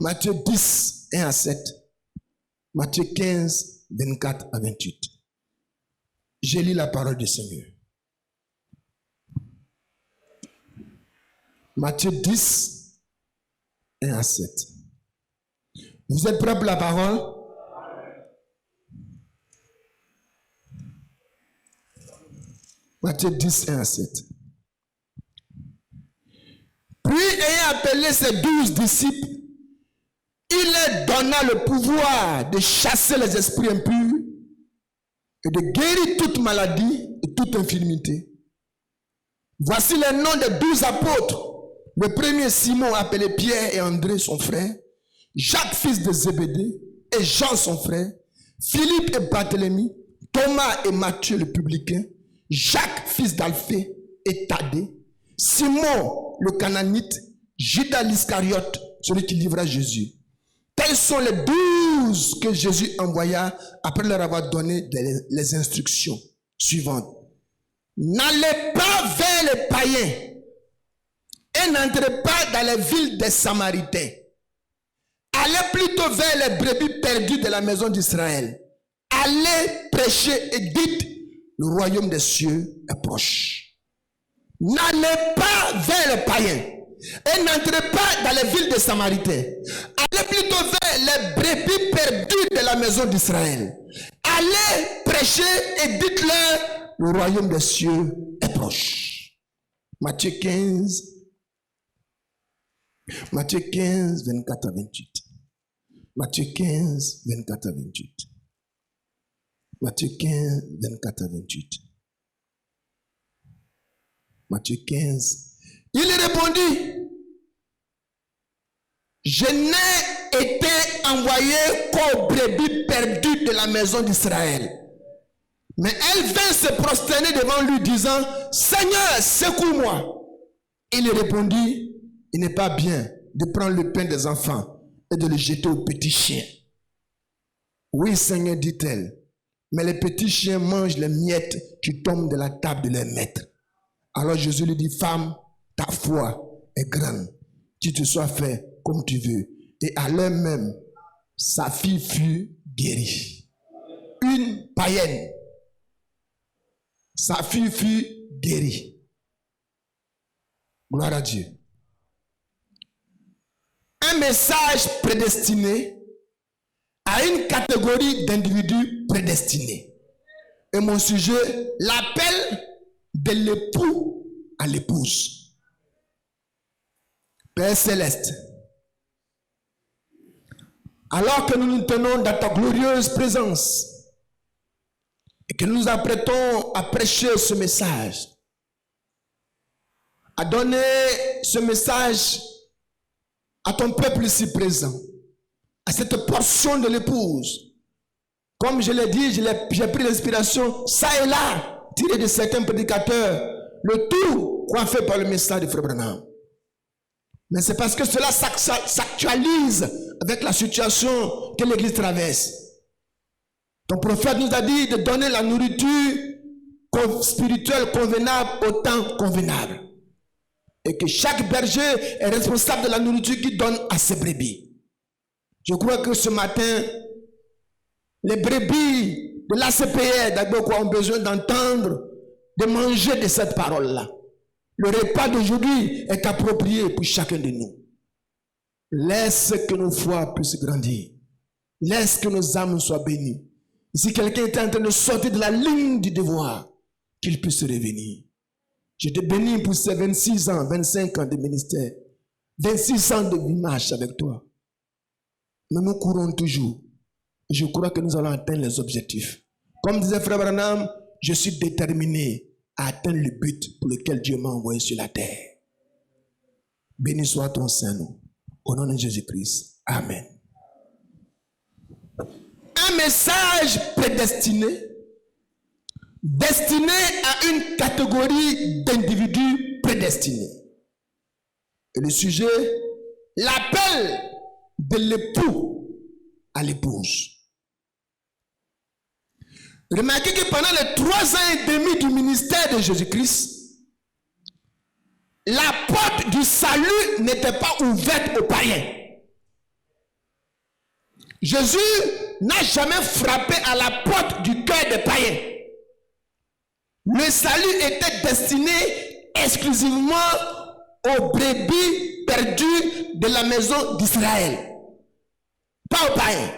Matthieu 10, 1 à 7. Matthieu 15, 24 à 28. Je lis la parole du Seigneur. Matthieu 10, 1 à 7. Vous êtes prêts pour la parole? Matthieu 10, 1 à 7. Puis, ayant appelé ses 12 disciples, il leur donna le pouvoir de chasser les esprits impurs et de guérir toute maladie et toute infirmité. Voici les noms des 12 apôtres. Le premier, Simon, appelé Pierre, et André, son frère. Jacques, fils de Zébédée, et Jean, son frère. Philippe et Barthélemy. Thomas et Matthieu, le publicain. Jacques, fils d'Alphée, et Thaddée. Simon, le Cananite. Judas l'Iscariote, celui qui livra Jésus. Tels sont les 12 que Jésus envoya après leur avoir donné les instructions suivantes. N'allez pas vers les païens et n'entrez pas dans les villes des Samaritains. Allez plutôt vers les brebis perdues de la maison d'Israël. Allez prêcher et dites, le royaume des cieux est proche. N'allez pas vers les païens et n'entrez pas dans les villes des Samaritains. Allez plutôt vers les brebis perdues de la maison d'Israël. Allez prêcher et dites-leur, le royaume des cieux est proche. Matthieu 15, 24 à 28. Matthieu 15, 24 à 28. Matthieu 15, 24 à 28. Matthieu 15. Il répondit, je n'ai été envoyé qu'aux brebis perdues de la maison d'Israël. Mais elle vint se prosterner devant lui, disant, Seigneur, secoue-moi. Il répondit, il n'est pas bien de prendre le pain des enfants et de le jeter aux petits chiens. Oui, Seigneur, dit-elle, mais les petits chiens mangent les miettes qui tombent de la table de leur maître. Alors Jésus lui dit, femme, ta foi est grande, qu'il te soit fait comme tu veux. Et à l'heure même, sa fille fut guérie. Une païenne. Sa fille fut guérie. Gloire à Dieu. Un message prédestiné à une catégorie d'individus prédestinés. Et mon sujet, l'appel de l'époux à l'épouse. Père Céleste, alors que nous nous tenons dans ta glorieuse présence et que nous nous apprêtons à prêcher ce message, à donner ce message à ton peuple ici présent, à cette portion de l'épouse, comme je l'ai dit, j'ai pris l'inspiration ça et là, tiré de certains prédicateurs, le tout coiffé par le message de Frère Branham. Mais c'est parce que cela s'actualise avec la situation que l'Église traverse. Ton prophète nous a dit de donner la nourriture spirituelle convenable au temps convenable. Et que chaque berger est responsable de la nourriture qu'il donne à ses brebis. Je crois que ce matin, les brebis de l'ACPR d'abord ont besoin d'entendre, de manger de cette parole-là. Le repas d'aujourd'hui est approprié pour chacun de nous. Laisse que nos foi puissent grandir. Laisse que nos âmes soient bénies. Si quelqu'un est en train de sortir de la ligne du devoir, qu'il puisse revenir. Je te bénis pour ces 26 ans, 25 ans de ministère, 26 ans de marche avec toi. Mais nous courons toujours. Je crois que nous allons atteindre les objectifs. Comme disait Frère Branham, je suis déterminé à atteindre le but pour lequel Dieu m'a envoyé sur la terre. Béni soit ton Saint-Nom. Au nom de Jésus-Christ. Amen. Un message prédestiné, destiné à une catégorie d'individus prédestinés. Et le sujet, l'appel de l'époux à l'épouse. Remarquez que pendant les 3 ans et demi du ministère de Jésus-Christ, la porte du salut n'était pas ouverte aux païens. Jésus n'a jamais frappé à la porte du cœur des païens. Le salut était destiné exclusivement aux brebis perdues de la maison d'Israël. Pas aux païens.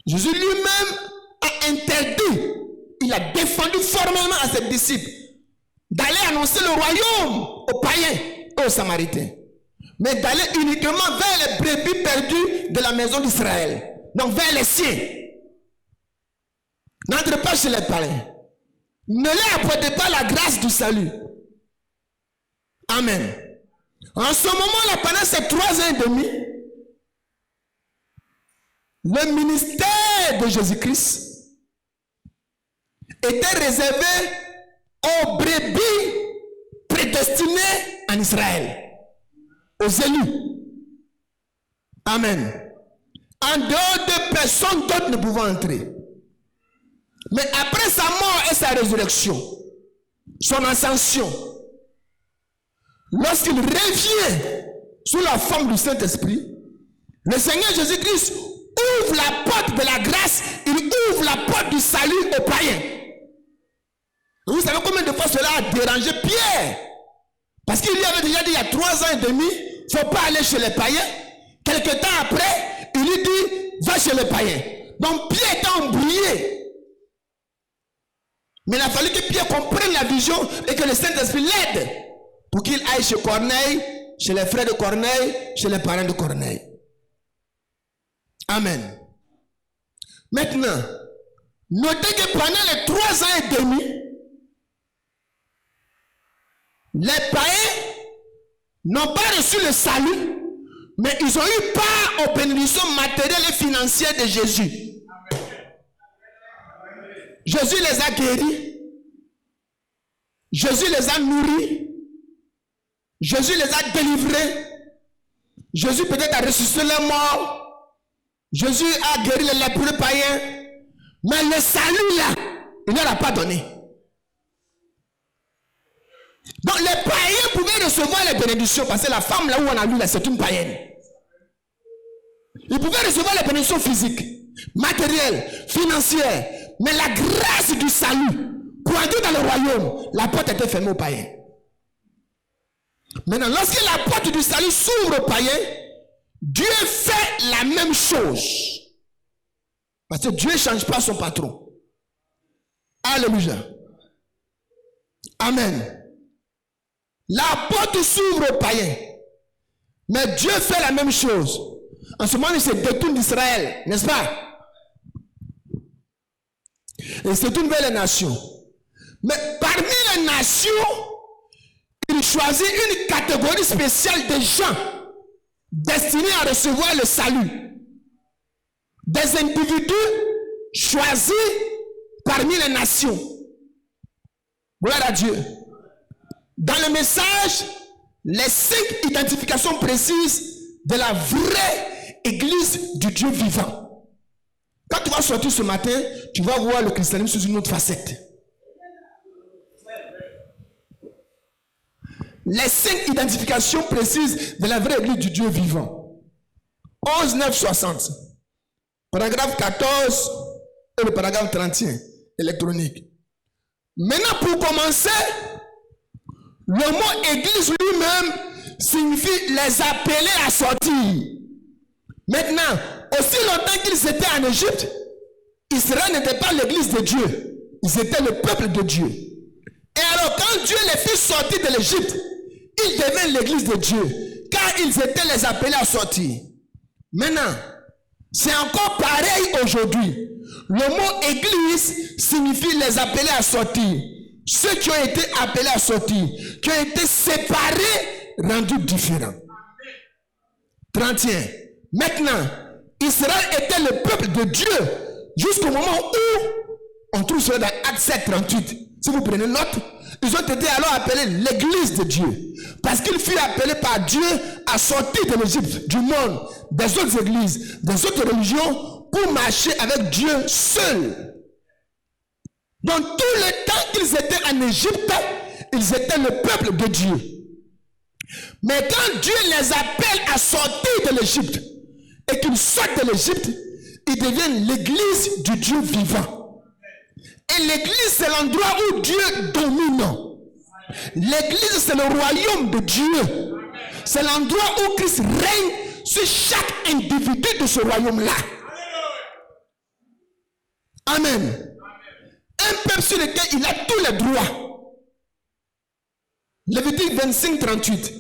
Jésus lui-même a interdit, il a défendu formellement à ses disciples d'aller annoncer le royaume aux païens et aux samaritains, mais d'aller uniquement vers les brebis perdues de la maison d'Israël, donc vers les siens. N'entrez pas chez les païens. Ne leur apportez pas la grâce du salut. Amen. En ce moment-là, pendant ces 3 ans et demi, le ministère de Jésus-Christ était réservé aux brebis prédestinées en Israël, aux élus. Amen. En dehors de personnes d'autres ne pouvant entrer. Mais après sa mort et sa résurrection, son ascension, lorsqu'il revient sous la forme du Saint-Esprit, le Seigneur Jésus-Christ ouvre la porte de la grâce, il ouvre la porte du salut aux païens. Vous savez combien de fois cela a dérangé Pierre? Parce qu'il lui avait déjà dit il y a 3 ans et demi, il ne faut pas aller chez les païens. Quelque temps après, il lui dit, va chez les païens. Donc Pierre était embrouillé. Mais il a fallu que Pierre comprenne la vision et que le Saint-Esprit l'aide pour qu'il aille chez Corneille, chez les frères de Corneille, chez les parents de Corneille. Amen. Maintenant, notez que pendant les 3 ans et demi, les païens n'ont pas reçu le salut, mais ils ont eu part aux bénédictions matérielles et financières de Jésus. Jésus les a guéris. Jésus les a nourris. Jésus les a délivrés. Jésus peut-être a ressuscité les morts. Jésus a guéri les lépreux païens. Mais le salut là, il ne leur a pas donné. Donc les païens pouvaient recevoir les bénédictions parce que la femme là où on a lu là, c'est une païenne. Ils pouvaient recevoir les bénédictions physiques, matérielles, financières. Mais la grâce du salut, pour entrer dans le royaume, la porte était fermée aux païens. Maintenant, lorsque la porte du salut s'ouvre aux païens, Dieu fait la même chose. Parce que Dieu ne change pas son patron. Alléluia. Amen. La porte s'ouvre aux païens. Mais Dieu fait la même chose. En ce moment, il se détourne d'Israël, n'est-ce pas? Et c'est une belle nation. Mais parmi les nations, il choisit une catégorie spéciale de gens destinés à recevoir le salut. Des individus choisis parmi les nations. Gloire à Dieu. Dans le message, les 5 identifications précises de la vraie église du Dieu vivant. Quand tu vas sortir ce matin, tu vas voir le christianisme sous une autre facette. Les 5 identifications précises de la vraie église du Dieu vivant. 11, 9, 60. Paragraphe 14 et le paragraphe 31 électronique. Maintenant, pour commencer, le mot église lui-même signifie les appeler à sortir. Maintenant, aussi longtemps qu'ils étaient en Égypte, Israël n'était pas l'église de Dieu. Ils étaient le peuple de Dieu. Et alors, quand Dieu les fit sortir de l'Égypte, ils deviennent l'église de Dieu, car ils étaient les appelés à sortir. Maintenant, c'est encore pareil aujourd'hui. Le mot église signifie les appeler à sortir. Ceux qui ont été appelés à sortir, qui ont été séparés, rendus différents. 31. Maintenant, Israël était le peuple de Dieu jusqu'au moment où on trouve cela dans Actes 7, 38. Si vous prenez note, ils ont été alors appelés l'église de Dieu. Parce qu'ils furent appelés par Dieu à sortir de l'Égypte, du monde, des autres églises, des autres religions, pour marcher avec Dieu seul. Donc tout le temps qu'ils étaient en Égypte, ils étaient le peuple de Dieu. Mais quand Dieu les appelle à sortir de l'Égypte, et qu'ils sortent de l'Égypte, ils deviennent l'église du Dieu vivant. Et l'église, c'est l'endroit où Dieu domine. L'église, c'est le royaume de Dieu. C'est l'endroit où Christ règne sur chaque individu de ce royaume-là. Amen. Un peuple sur lequel il a tous les droits. Lévitique 25, 38.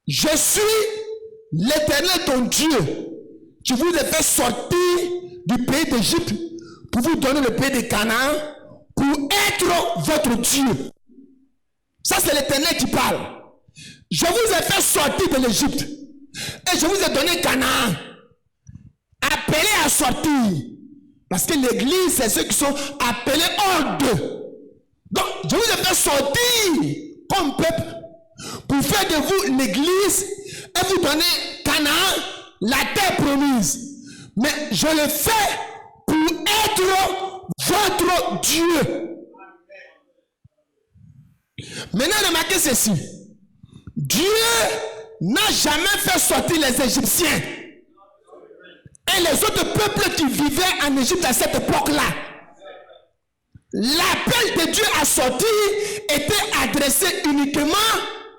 Je suis l'Éternel ton Dieu. Je vous ai fait sortir du pays d'Égypte pour vous donner le pays de Canaan pour être votre Dieu. Ça, c'est l'Éternel qui parle. Je vous ai fait sortir de l'Égypte et je vous ai donné Canaan. Appelés à sortir. Parce que l'église, c'est ceux qui sont appelés hors d'eux. Donc, je vous ai fait sortir comme peuple pour faire de vous l'église et vous donner Canaan, la terre promise. Mais je le fais pour être votre Dieu. Maintenant, remarquez ceci. Dieu n'a jamais fait sortir les Égyptiens et les autres peuples qui vivaient en Égypte à cette époque-là. L'appel de Dieu à sortir était adressé uniquement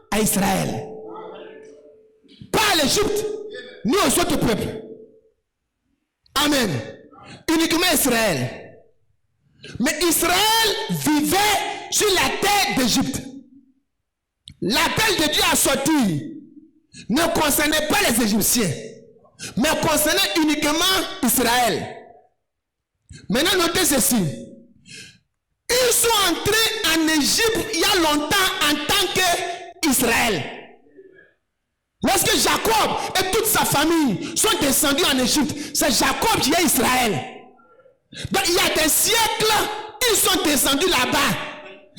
à Israël. Pas à l'Égypte, ni aux autres peuples. Amen. Uniquement Israël. Mais Israël vivait sur la terre d'Égypte. L'appel de Dieu à sortir ne concernait pas les Égyptiens, mais concernait uniquement Israël. Maintenant, notez ceci. Ils sont entrés en Égypte il y a longtemps en tant qu'Israël. Lorsque Jacob et toute sa famille sont descendus en Égypte, c'est Jacob qui est Israël. Donc il y a des siècles, ils sont descendus là-bas.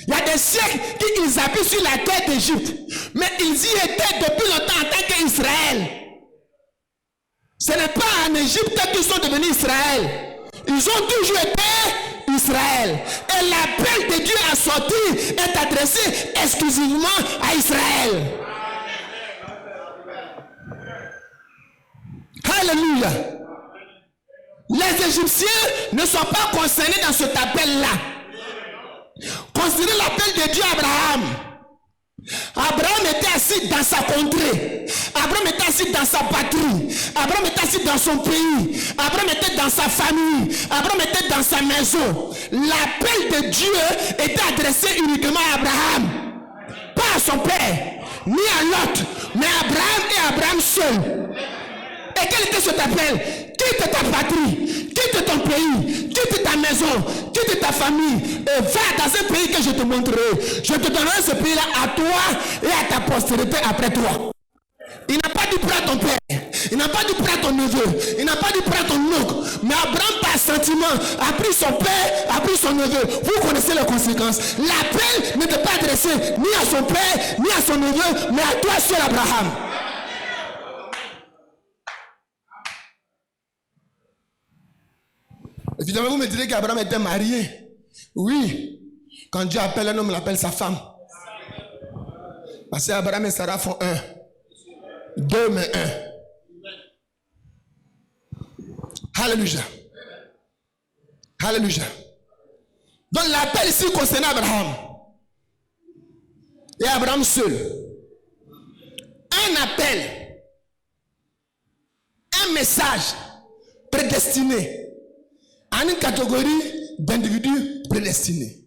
Il y a des siècles qu'ils habitent sur la terre d'Égypte. Mais ils y étaient depuis longtemps en tant qu'Israël. Ce n'est pas en Égypte qu'ils sont devenus Israël. Ils ont toujours été Israël. Et l'appel de Dieu à sortir est adressé exclusivement à Israël. Alléluia. Les Égyptiens ne sont pas concernés dans cet appel-là. Considérez l'appel de Dieu à Abraham. Abraham était assis dans sa contrée. Abraham était assis dans sa patrie. Abraham était assis dans son pays. Abraham était dans sa famille. Abraham était dans sa maison. L'appel de Dieu était adressé uniquement à Abraham. Pas à son père, ni à l'autre, mais à Abraham et Abraham seul. Et quel était cet appel? Quitte ta patrie, quitte ton pays, quitte ta maison, quitte ta famille et va dans un pays que je te montrerai. Je te donnerai ce pays-là à toi et à ta postérité après toi. Il n'a pas dit prends ton père, il n'a pas dit prends ton neveu, il n'a pas dit prends ton oncle. Mais Abraham, par sentiment, a pris son père, a pris son neveu. Vous connaissez les conséquences. L'appel n'était pas adressé ni à son père, ni à son neveu, mais à toi seul, Abraham. Évidemment, vous me direz qu'Abraham était marié. Oui. Quand Dieu appelle un homme, il appelle sa femme. Parce qu'Abraham et Sarah font un. Deux, mais un. Alléluia. Alléluia. Donc l'appel ici concerne Abraham. Et Abraham seul. Un appel. Un message prédestiné à une catégorie d'individus prédestinés.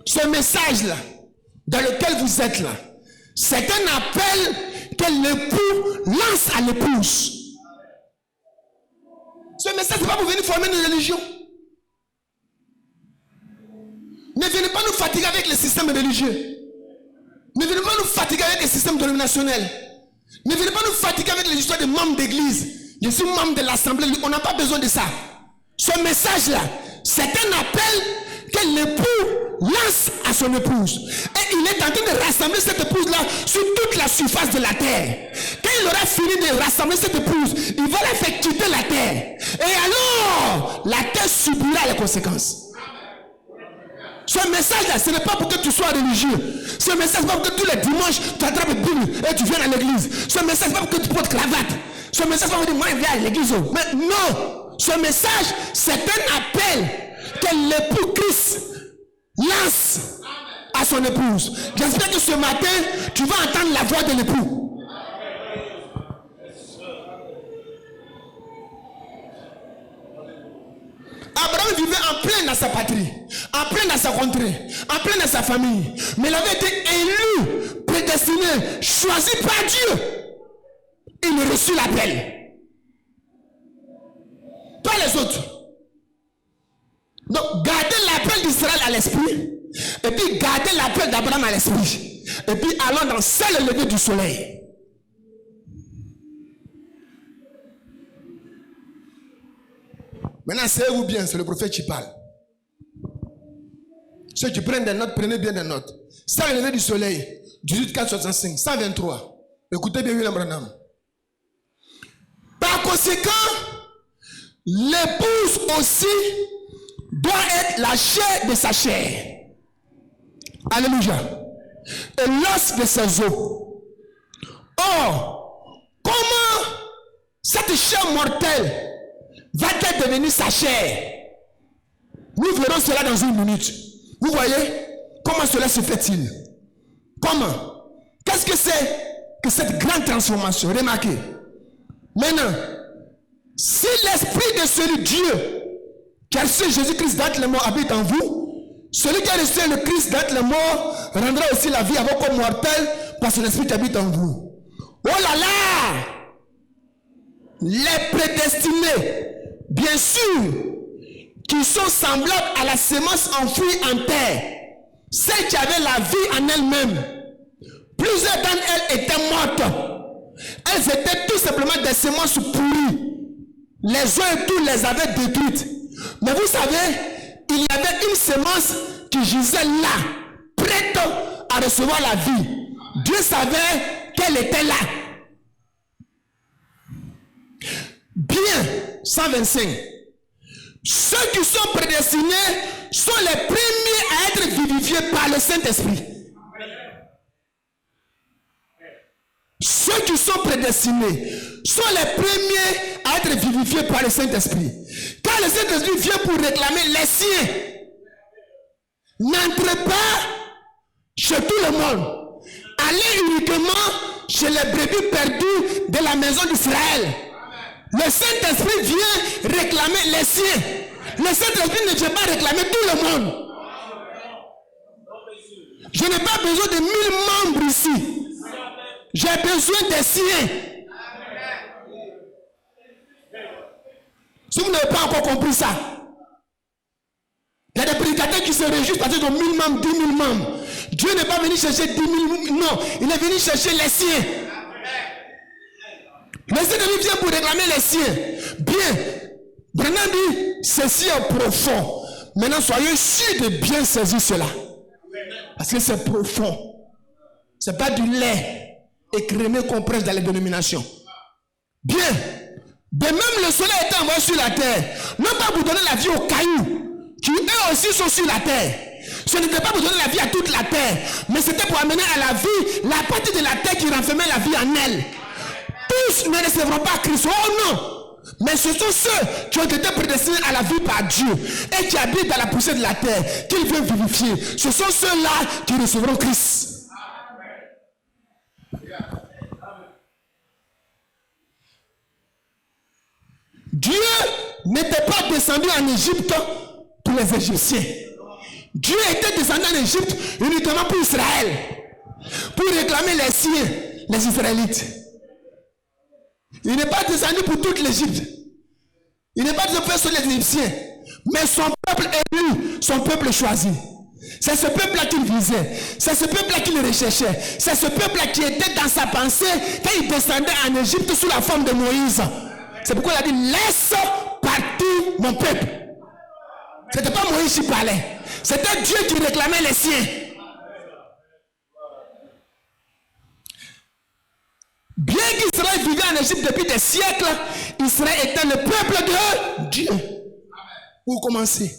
Ce message-là, dans lequel vous êtes là, c'est un appel que l'époux lance à l'épouse. Ce message, c'est pas pour venir former une religion. Ne venez pas nous fatiguer avec les systèmes religieux. Ne venez pas nous fatiguer avec les systèmes dominationnels. Ne venez pas nous fatiguer avec les histoires de membres d'église. Je suis membre de l'assemblée, on n'a pas besoin de ça. Ce message-là, c'est un appel que l'époux lance à son épouse. Et il est en train de rassembler cette épouse-là sur toute la surface de la terre. Quand il aura fini de rassembler cette épouse, il va la faire quitter la terre. Et alors, la terre subira les conséquences. Ce message-là, ce n'est pas pour que tu sois religieux. Ce message, ce n'est pas pour que tous les dimanches, tu attrapes une Bible et tu viens à l'église. Ce message, ce n'est pas pour que tu portes cravate. Ce message, c'est pas pour dire, moi, je viens à l'église. Mais non, ce message, c'est un appel que l'époux Christ lance à son épouse. J'espère que ce matin, tu vas entendre la voix de l'époux. Abraham vivait en plein dans sa patrie, en plein dans sa contrée, en plein dans sa famille. Mais il avait été élu, prédestiné, choisi par Dieu. Il reçut l'appel. Pas les autres. Donc, gardez l'appel d'Israël à l'esprit. Et puis, gardez l'appel d'Abraham à l'esprit. Et puis, allons dans celle lever du soleil. Maintenant, savez-vous bien, c'est le prophète qui parle. Ceux qui prennent des notes, prenez bien des notes. Sans le lever du soleil, 18, 4, 65, 123. Écoutez bien William Branham. Par conséquent, l'épouse aussi doit être la chair de sa chair. Alléluia. Et l'os de ses os. Or, comment cette chair mortelle va-t-elle devenir sa chair? Nous verrons cela dans une minute. Vous voyez comment cela se fait-il? Comment? Qu'est-ce que c'est que cette grande transformation? Remarquez. Maintenant, si l'esprit de celui Dieu qui a reçu Jésus-Christ d'entre les morts habite en vous, celui qui a reçu le Christ d'entre les morts rendra aussi la vie à vos corps mortels par son esprit qui habite en vous. Oh là là! Les prédestinés, bien sûr, qui sont semblables à la semence enfouie en terre, celles qui avaient la vie en elles-mêmes, plusieurs d'entre elles étaient mortes. Elles étaient tout simplement des semences pourries. Les uns et tous les avaient détruites. Mais vous savez, il y avait une semence qui gisait là, prête à recevoir la vie. Dieu savait qu'elle était là. Bien, 125. Ceux qui sont prédestinés sont les premiers à être vivifiés par le Saint-Esprit. Ceux qui sont prédestinés sont les premiers à être vivifiés par le Saint-Esprit. Quand le Saint-Esprit vient pour réclamer les siens, n'entrez pas chez tout le monde. Allez uniquement chez les brebis perdues de la maison d'Israël. Le Saint-Esprit vient réclamer les siens. Le Saint-Esprit ne vient pas réclamer tout le monde. Je n'ai pas besoin de 1000 membres ici. J'ai besoin des siens. Si vous n'avez pas encore compris ça, il y a des prédicateurs qui se réjouissent parce qu'ils ont 1000 membres, 10 000 membres. Dieu n'est pas venu chercher 10 000, non, il est venu chercher les siens. Le Seigneur vient pour réclamer les siens. Bien, Branham dit, ceci est profond. Maintenant, soyez sûrs de bien saisir cela. Parce que c'est profond. Ce n'est pas du lait écrémé qu'on presse dans les dénominations. Bien, de même le soleil était envoyé sur la terre, non pas pour donner la vie aux cailloux, qui eux aussi sont sur la terre. Ce n'était pas pour donner la vie à toute la terre, mais c'était pour amener à la vie la partie de la terre qui renfermait la vie en elle. Tous ne recevront pas Christ. Oh non! Mais ce sont ceux qui ont été prédestinés à la vie par Dieu et qui habitent dans la poussière de la terre, qu'il veut vivifier. Ce sont ceux-là qui recevront Christ. Dieu n'était pas descendu en Égypte pour les Égyptiens. Dieu était descendu en Égypte uniquement pour Israël, pour réclamer les siens, les Israélites. Il n'est pas descendu pour toute l'Égypte. Il n'est pas descendu sur les Égyptiens, mais son peuple élu, son peuple choisi. C'est ce peuple-là qu'il visait. C'est ce peuple-là qu'il recherchait. C'est ce peuple-là qui était dans sa pensée quand il descendait en Égypte sous la forme de Moïse. C'est pourquoi il a dit, laisse partir mon peuple. Ce n'était pas Moïse qui parlait. C'était Dieu qui réclamait les siens. Bien qu'Israël vivait en Égypte depuis des siècles, Israël était le peuple de Dieu. Pour commencer.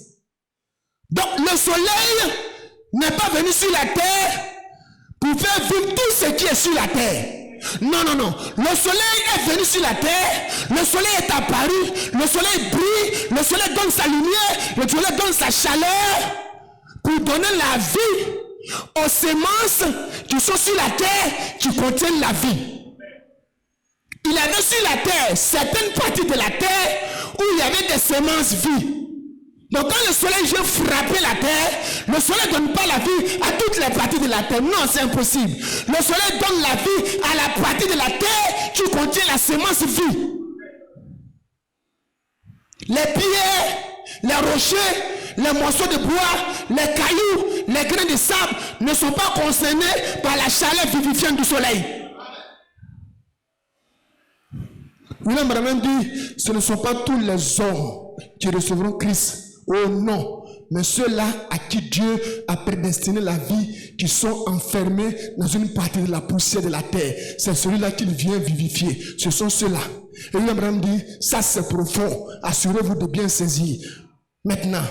Donc le soleil n'est pas venu sur la terre pour faire vivre tout ce qui est sur la terre. Non, non, non. Le soleil est venu sur la terre. Le soleil est apparu. Le soleil brille. Le soleil donne sa lumière. Le soleil donne sa chaleur pour donner la vie aux semences qui sont sur la terre, qui contiennent la vie. Il avait sur la terre certaines parties de la terre où il y avait des semences vie. Donc quand le soleil vient frapper la terre, le soleil ne donne pas la vie à toutes les parties de la terre. Non, c'est impossible. Le soleil donne la vie à la partie de la terre qui contient la semence vie. Les pierres, les rochers, les morceaux de bois, les cailloux, les grains de sable ne sont pas concernés par la chaleur vivifiante du soleil. William Branham dit, ce ne sont pas tous les hommes qui recevront Christ. Oh non, mais ceux-là à qui Dieu a prédestiné la vie, qui sont enfermés dans une partie de la poussière de la terre. C'est celui-là qu'il vient vivifier. Ce sont ceux-là. Et William Branham dit, ça c'est profond. Assurez-vous de bien saisir. Maintenant,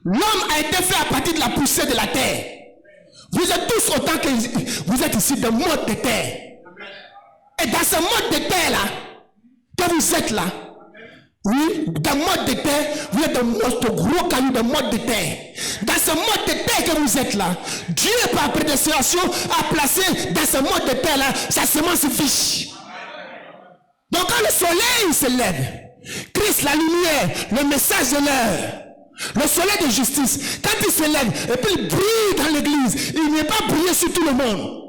l'homme a été fait à partir de la poussière de la terre. Vous êtes tous autant que vous êtes ici de mode de terre. Et dans ce mode de terre-là, que vous êtes là, oui, dans le mode de terre, vous êtes de gros cailloux de mode de terre. Dans ce mode de terre que vous êtes là, Dieu par prédestination a placé dans ce mode de terre là sa semence vie. Donc quand le soleil se lève, Christ, la lumière, le message de l'heure, le soleil de justice, quand il se lève et puis il brille dans l'église, il ne vient pas briller sur tout le monde.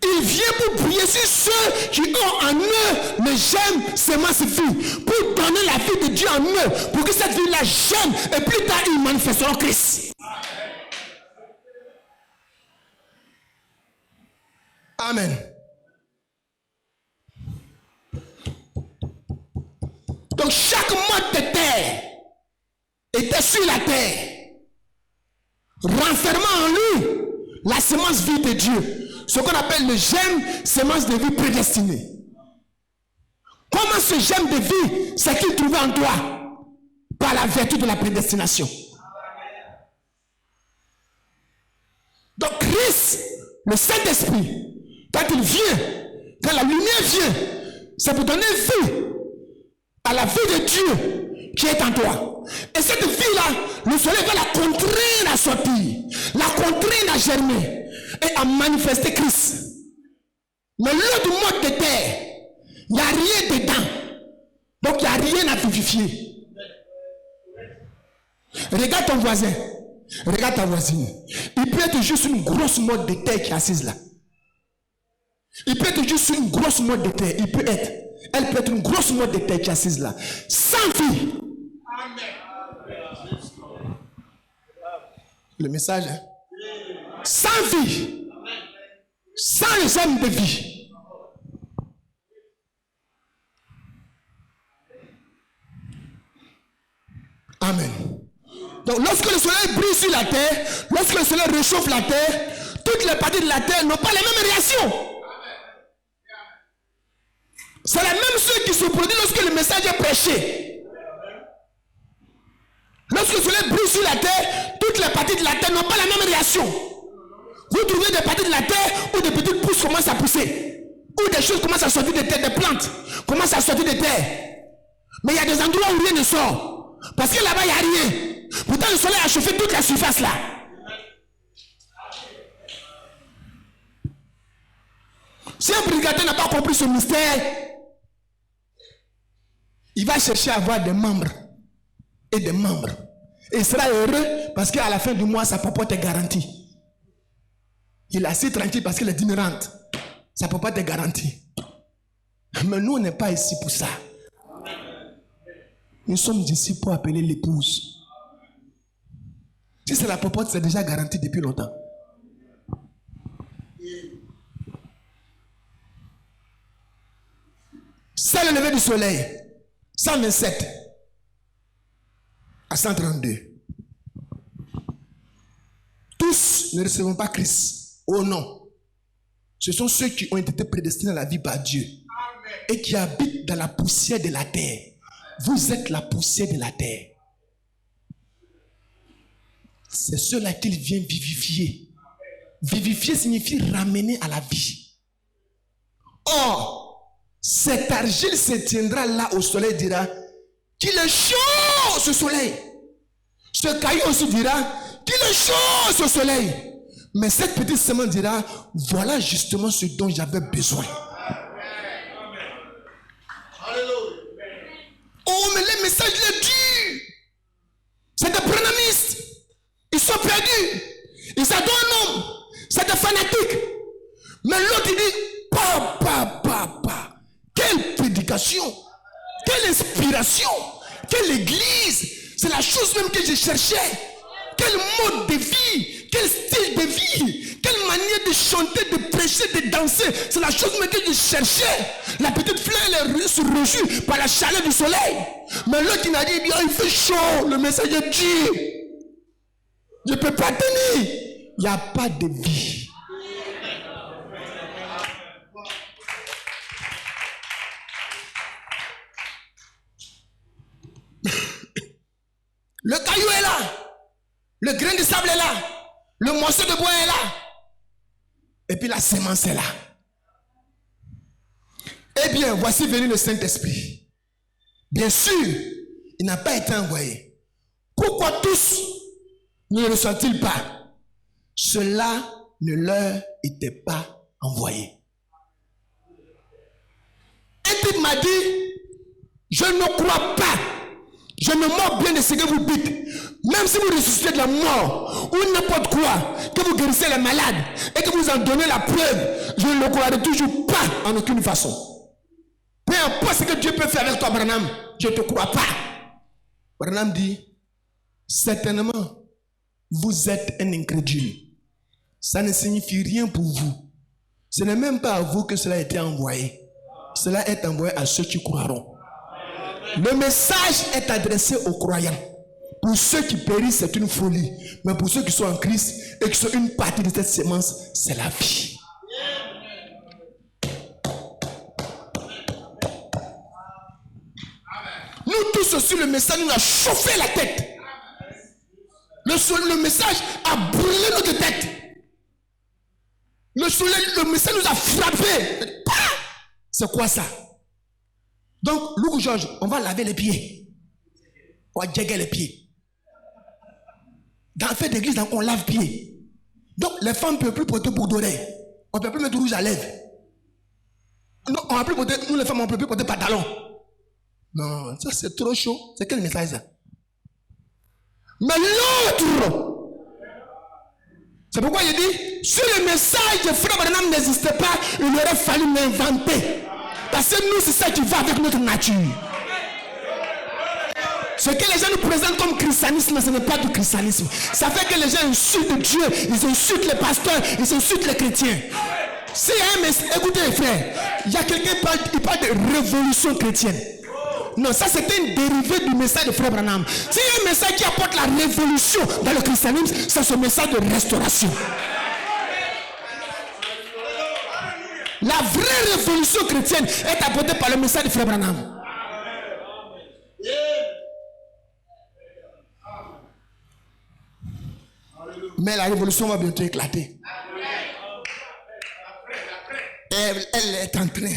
Il vient pour briller sur ceux qui ont en eux le germe semence vie, pour donner la vie de Dieu en eux, pour que cette vie-là germe et plus tard ils manifesteront Christ. Amen. Donc chaque mode de terre était sur la terre, renfermant en lui la semence vie de Dieu. Ce qu'on appelle le germe, semence de vie prédestinée. Comment ce germe de vie, c'est qu'il trouvait en toi? Par la vertu de la prédestination. Donc Christ, le Saint-Esprit, quand il vient, quand la lumière vient, c'est pour donner vie à la vie de Dieu qui est en toi. Et cette vie-là, le soleil va la contraindre à sortir, la contraindre à germer et à manifester Christ. Mais l'autre mode de terre, il n'y a rien dedans. Donc il n'y a rien à vivifier. Regarde ton voisin, regarde ta voisine. Il peut être juste une grosse mode de terre qui est assise là. Il peut être juste une grosse mode de terre. Elle peut être une grosse mode de terre qui est assise là. Sans vie. Le message, hein? Sans vie, sans les hommes de vie. Amen. Donc lorsque le soleil brille sur la terre, lorsque le soleil réchauffe la terre, toutes les parties de la terre n'ont pas les mêmes réactions. C'est la même chose qui se produit lorsque le message est prêché. Lorsque le soleil brille sur la terre, toutes les parties de la terre n'ont pas la même réaction. Vous trouvez des parties de la terre où des petites pousses commencent à pousser, où des choses commencent à sortir de terre, des plantes commencent à sortir de terre. Mais il y a des endroits où rien ne sort, parce que là-bas il n'y a rien. Pourtant le soleil a chauffé toute la surface là. Si un prédicateur n'a pas compris ce mystère, il va chercher à avoir des membres et des membres. Et il sera heureux parce qu'à la fin du mois, sa popote est garantie. Il est assez tranquille parce qu'il est ignorante. Sa popote est garantie. Mais nous, on n'est pas ici pour ça. Nous sommes ici pour appeler l'épouse. Si c'est la popote, c'est déjà garanti depuis longtemps. C'est le lever du soleil. 127 à 132. Tous ne recevront pas Christ. Oh non. Ce sont ceux qui ont été prédestinés à la vie par Dieu. Amen. Et qui habitent dans la poussière de la terre. Vous êtes la poussière de la terre. c'est cela qu'il vient vivifier. Vivifier signifie ramener à la vie. Or, cette argile se tiendra là au soleil, dira qu'il est chaud ce soleil. Ce caillou aussi dira qu'il est chaud ce soleil. Mais cette petite semence dira, voilà justement ce dont j'avais besoin. Oh, mais les messages les tuent. C'est des branhamistes. Ils sont perdus. Ils adorent un homme. C'est des fanatiques. Mais l'autre il dit, papa. Quelle prédication. Quelle inspiration. Quelle église. C'est la chose même que je cherchais. Quel mode de vie. Quel style de vie. Quelle manière de chanter, de prêcher, de danser. C'est la chose même que je cherchais. La petite fleur elle est reçue par la chaleur du soleil. Mais l'autre qui m'a dit, oh, il fait chaud. Le message est dur. Je ne peux pas tenir. Il n'y a pas de vie. Le caillou est là. Le grain de sable est là. Le morceau de bois est là. Et puis la semence est là. Eh bien, voici venu le Saint-Esprit. Bien sûr, il n'a pas été envoyé. Pourquoi tous ne le reçoivent-ils pas? Cela ne leur était pas envoyé. Un type m'a dit, je ne crois pas. Je me moque bien de ce que vous dites. Même si vous ressuscitez de la mort ou n'importe quoi, que vous guérissez les malades et que vous en donnez la preuve, je ne le croirai toujours pas en aucune façon. Peu importe ce que Dieu peut faire avec toi, Branham, je ne te crois pas. Branham dit, certainement, vous êtes un incrédule. Ça ne signifie rien pour vous. Ce n'est même pas à vous que cela a été envoyé. Cela est envoyé à ceux qui croiront. Le message est adressé aux croyants. Pour ceux qui périssent, c'est une folie. Mais pour ceux qui sont en Christ et qui sont une partie de cette sémence, c'est la vie. Nous tous aussi, le message nous a chauffé la tête. Le message a brûlé notre tête. Le message nous a frappé. C'est quoi ça? Donc, Louis Georges, on va laver les pieds. On va jéguer les pieds. Dans la fête d'église, on lave les pieds. Donc, les femmes ne peuvent plus porter boucle d'oreille. On ne peut plus mettre rouge à lèvres. Non, on va plus porter, nous les femmes, on ne peut plus porter pantalon. Non, ça c'est trop chaud. C'est quel message ça? Mais l'autre, c'est pourquoi il dit, si le message de Frère Branham n'existait pas, il aurait fallu l'inventer. Parce que nous, c'est ça qui va avec notre nature. Ce que les gens nous présentent comme christianisme, ce n'est pas du christianisme. Ça fait que les gens insultent Dieu, ils insultent les pasteurs, ils insultent les chrétiens. Si écoutez les frères, il y a quelqu'un qui parle de révolution chrétienne. Non, ça c'était une dérivée du message de Frère Branham. S'il y a un message qui apporte la révolution dans le christianisme, c'est ce message de restauration. La vraie révolution chrétienne est apportée par le message de Frère Branham. Mais la révolution va bientôt éclater. Elle est en train.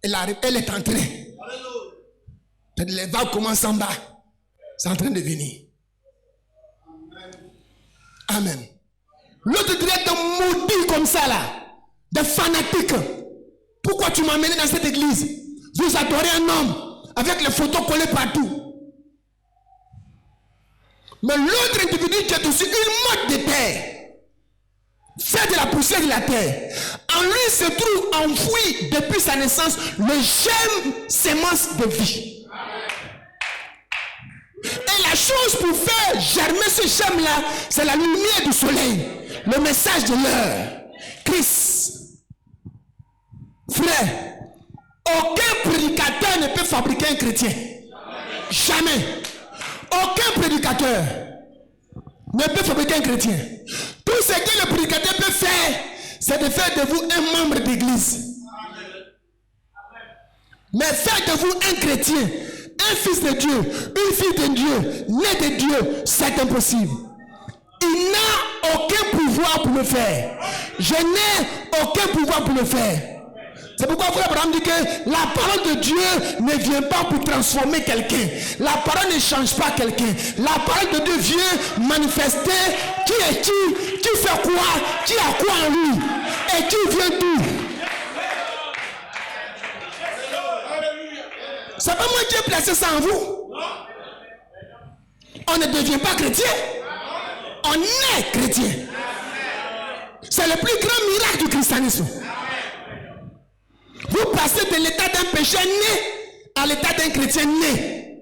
Elle est en train. Les vagues commencent en bas. C'est en train de venir. Amen. L'autre dirait de maudits comme ça là. Des fanatiques. Pourquoi tu m'as amené dans cette église? Vous adorez un homme avec les photos collées partout. Mais l'autre individu qui est aussi une motte de terre, fait de la poussière de la terre, en lui se trouve enfoui depuis sa naissance le germe sémence de vie. Et la chose pour faire germer ce germe-là, c'est la lumière du soleil, le message de l'heure, Christ. Frère, aucun prédicateur ne peut fabriquer un chrétien. Jamais. Aucun prédicateur ne peut fabriquer un chrétien. Tout ce que le prédicateur peut faire, c'est de faire de vous un membre d'église. Mais faire de vous un chrétien, un fils de Dieu, une fille de Dieu, né de Dieu, c'est impossible. il n'a aucun pouvoir pour le faire. Je n'ai aucun pouvoir pour le faire. C'est pourquoi frère Abraham dit que la parole de Dieu ne vient pas pour transformer quelqu'un. La parole ne change pas quelqu'un. La parole de Dieu vient manifester qui est qui fait quoi, qui a quoi en lui et qui vient d'où. C'est pas moi qui ai placé ça en vous. On ne devient pas chrétien. On est chrétien. C'est le plus grand miracle du christianisme. Vous passez de l'état d'un péché né à l'état d'un chrétien né.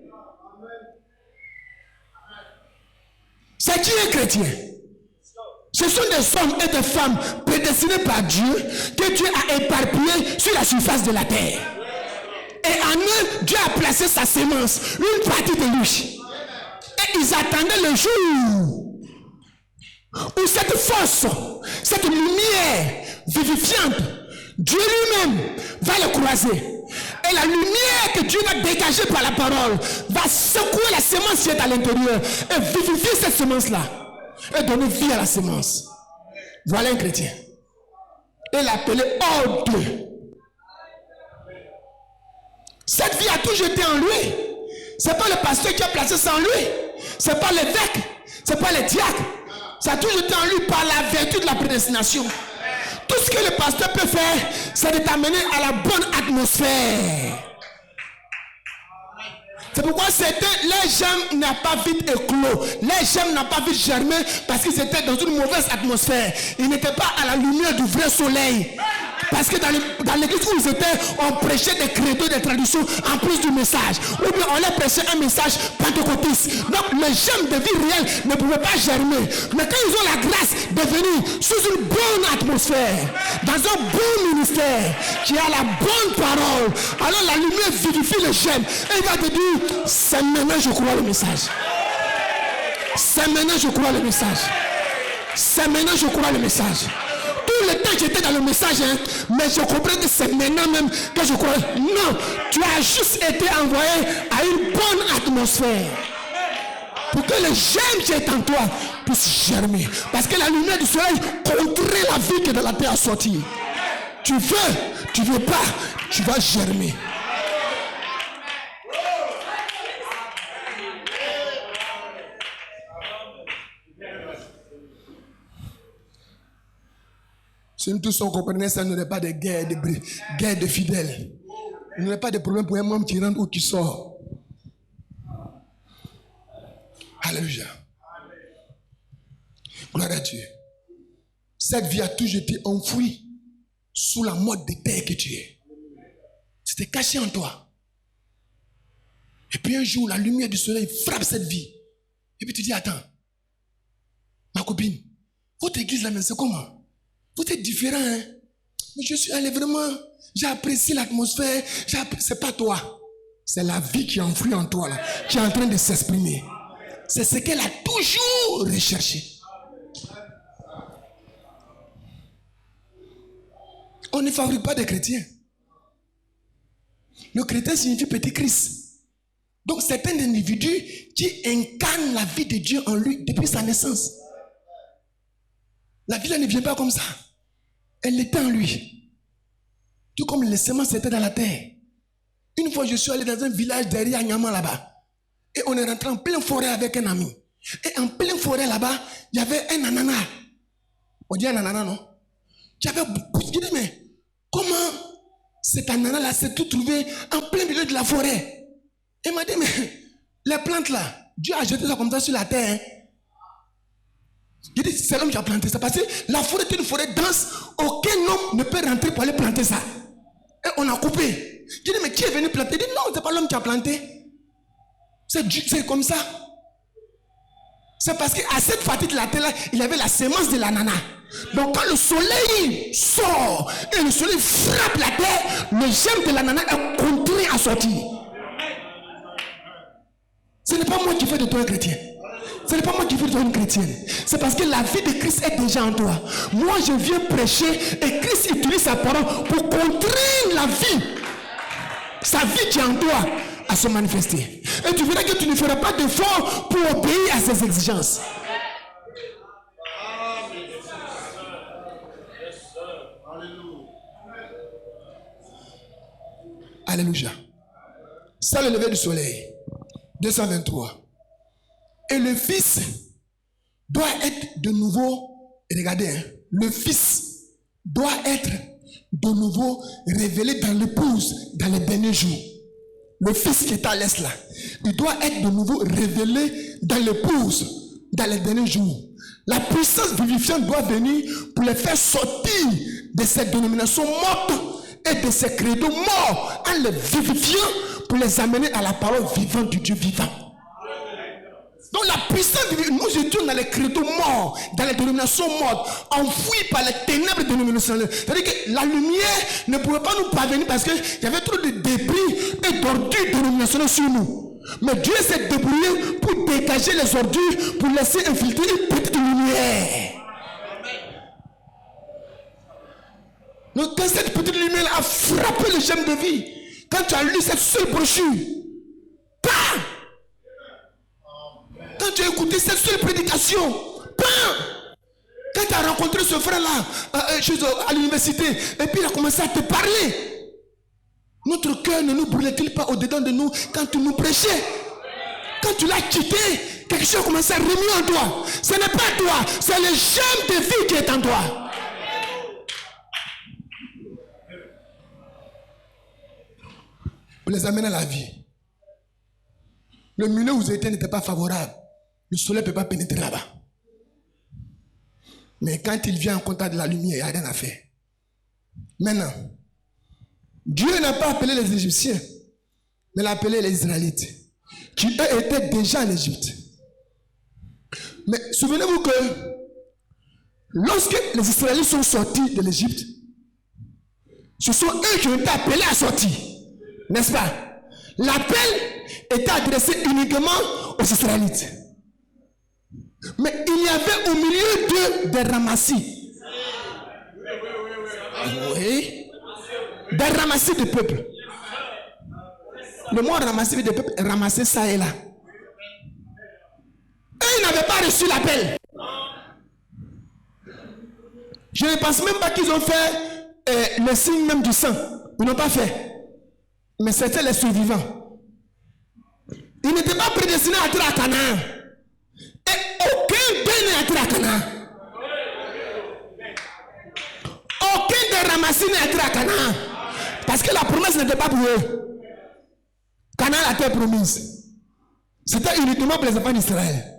C'est qui est chrétien? Ce sont des hommes et des femmes prédestinés par Dieu que Dieu a éparpillés sur la surface de la terre. Et en eux, Dieu a placé sa sémence, une partie de lui. Et ils attendaient le jour où cette force, cette lumière vivifiante, Dieu lui-même va le croiser. Et la lumière que Dieu va dégager par la parole va secouer la sémence qui est à l'intérieur et vivifier cette sémence-là et donner vie à la sémence. Voilà un chrétien. Et l'appeler ordre. Cette vie a toujours été en lui. C'est pas le pasteur qui a placé ça en lui. C'est pas l'évêque. C'est pas les diacres. Ça a toujours été en lui par la vertu de la prédestination. Tout ce que le pasteur peut faire, c'est de t'amener à la bonne atmosphère. C'est pourquoi les gemmes n'ont pas vite éclos. Les gemmes n'ont pas vite germé parce qu'ils étaient dans une mauvaise atmosphère. Ils n'étaient pas à la lumière du vrai soleil. Parce que dans l'église où ils étaient, on prêchait des credos, des traditions en plus du message. Ou bien on leur prêchait un message pentecôtiste. Donc les gemmes de vie réelle ne pouvaient pas germer. Mais quand ils ont la grâce de venir sous une bonne atmosphère, dans un bon ministère, qui a la bonne parole, alors la lumière vivifie les gemmes. Et il va te dire, c'est maintenant je crois le message. C'est maintenant je crois le message. C'est maintenant je crois le message. Tout le temps j'étais dans le message, mais je comprends que c'est maintenant même que je crois. Non, tu as juste été envoyé à une bonne atmosphère pour que les germes qui est en toi puissent germer. Parce que la lumière du soleil contraint la vie que de la terre a sorti. Tu veux pas, tu vas germer. Si nous tous on comprenait ça, nous n'aurait pas de guerre de fidèles. Nous n'aurait pas de problème pour un membre qui rentre ou qui sort. Alléluia. Gloire à Dieu. Cette vie a toujours été enfouie sous la mode de terre que tu es. C'était caché en toi. Et puis un jour, la lumière du soleil frappe cette vie. Et puis tu dis, attends, ma copine, votre église là, c'est comment? Vous êtes différent, hein? Mais je suis allé vraiment, j'ai apprécié l'atmosphère, c'est pas toi. C'est la vie qui est enfouie en toi, là, qui est en train de s'exprimer. C'est ce qu'elle a toujours recherché. On ne fabrique pas de chrétiens. Le chrétien signifie petit Christ. Donc c'est un individu qui incarne la vie de Dieu en lui depuis sa naissance. La vie là ne vient pas comme ça. Elle était en lui. Tout comme les semences étaient dans la terre. Une fois, je suis allé dans un village derrière Nyama là-bas. Et on est rentré en pleine forêt avec un ami. Et en pleine forêt là-bas, il y avait un ananas. On dit un ananas, non? J'avais dit, mais comment cet ananas-là s'est tout trouvé en plein milieu de la forêt? Et il m'a dit, mais les plantes là, Dieu a jeté ça comme ça sur la terre. Hein? Il dit, c'est l'homme qui a planté ça. Parce que la forêt est une forêt dense. Aucun homme ne peut rentrer pour aller planter ça. Et on a coupé. Je dis, mais qui est venu planter? Il dit, non, c'est pas l'homme qui a planté. C'est comme ça. C'est parce qu'à cette partie de la terre là, il y avait la sémence de l'ananas. Donc quand le soleil sort et le soleil frappe la terre, le germe de l'ananas est contraint à sortir. Ce n'est pas moi qui fais de toi un chrétien. Ce n'est pas moi qui fais de toi une chrétienne. C'est parce que la vie de Christ est déjà en toi. Moi je viens prêcher et Christ utilise sa parole pour contraindre la vie, sa vie qui est en toi, à se manifester. Et tu verras que tu ne feras pas d'effort pour obéir à ses exigences. Alléluia. Ça, le lever du soleil. 223. Et le Fils doit être de nouveau, regardez, hein, le Fils doit être de nouveau révélé dans l'épouse dans les derniers jours. Le Fils qui est à l'est là, il doit être de nouveau révélé dans l'épouse dans les derniers jours. La puissance vivifiante doit venir pour les faire sortir de ces dénominations mortes et de ces credos morts en les vivifiant pour les amener à la parole vivante du Dieu vivant. Donc la puissance vivifiante, nous étions dans les credos morts, dans les dénominations mortes, enfouis par les ténèbres dénominationnelles. C'est-à-dire que la lumière ne pouvait pas nous parvenir parce qu'il y avait trop de débris et d'ordures dénominationnelles sur nous. Mais Dieu s'est débrouillé pour dégager les ordures, pour laisser infiltrer une petite lumière. Donc quand cette petite lumière a frappé le gemme de vie, quand tu as lu cette seule brochure, bam! Quand tu as écouté cette seule prédication, bam! Quand tu as rencontré ce frère-là à l'université, et puis il a commencé à te parler, notre cœur ne nous brûlait-il pas au-dedans de nous quand tu nous prêchais? Quand tu l'as quitté, quelque chose a commencé à remuer en toi. Ce n'est pas toi, c'est le gemme de vie qui est en toi. Pour les amener à la vie. Le milieu où vous étiez n'était pas favorable. Le soleil ne peut pas pénétrer là-bas. Mais quand il vient en contact de la lumière, il n'y a rien à faire. Maintenant, Dieu n'a pas appelé les Égyptiens, mais il a appelé les Israélites, qui eux étaient déjà en Égypte. Mais souvenez-vous que lorsque les Israélites sont sortis de l'Égypte, ce sont eux qui ont été appelés à sortir. N'est-ce pas? L'appel était adressé uniquement aux Israélites. Mais il y avait au milieu d'eux des ramassis. Oui. Des ramassis de peuple. Le mot ramassis de peuple, ramasser ça et là. Eux, ils n'avaient pas reçu l'appel. Je ne pense même pas qu'ils ont fait le signe même du sang. Ils n'ont pas fait. Mais c'était les survivants. Ils n'étaient pas prédestinés à entrer à Canaan. Et aucun d'eux n'est entré à Canaan. Aucun des ramassis n'est entré à Canaan. Parce que la promesse n'était pas pour eux. Canaan a été promise. C'était uniquement pour les enfants d'Israël.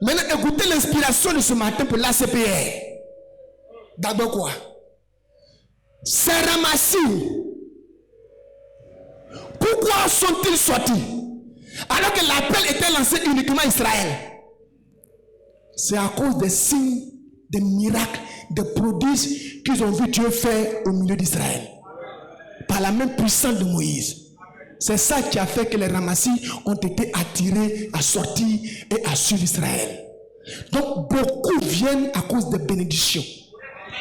Maintenant, écoutez l'inspiration de ce matin pour l'ACPR. D'abord quoi? Ces ramassis, pourquoi sont-ils sortis? Alors que l'appel était lancé uniquement à Israël. C'est à cause des signes, des miracles, des prodiges qu'ils ont vu Dieu faire au milieu d'Israël. Par la même puissance de Moïse. C'est ça qui a fait que les ramassis ont été attirés à sortir et à suivre Israël. Donc beaucoup viennent à cause des bénédictions.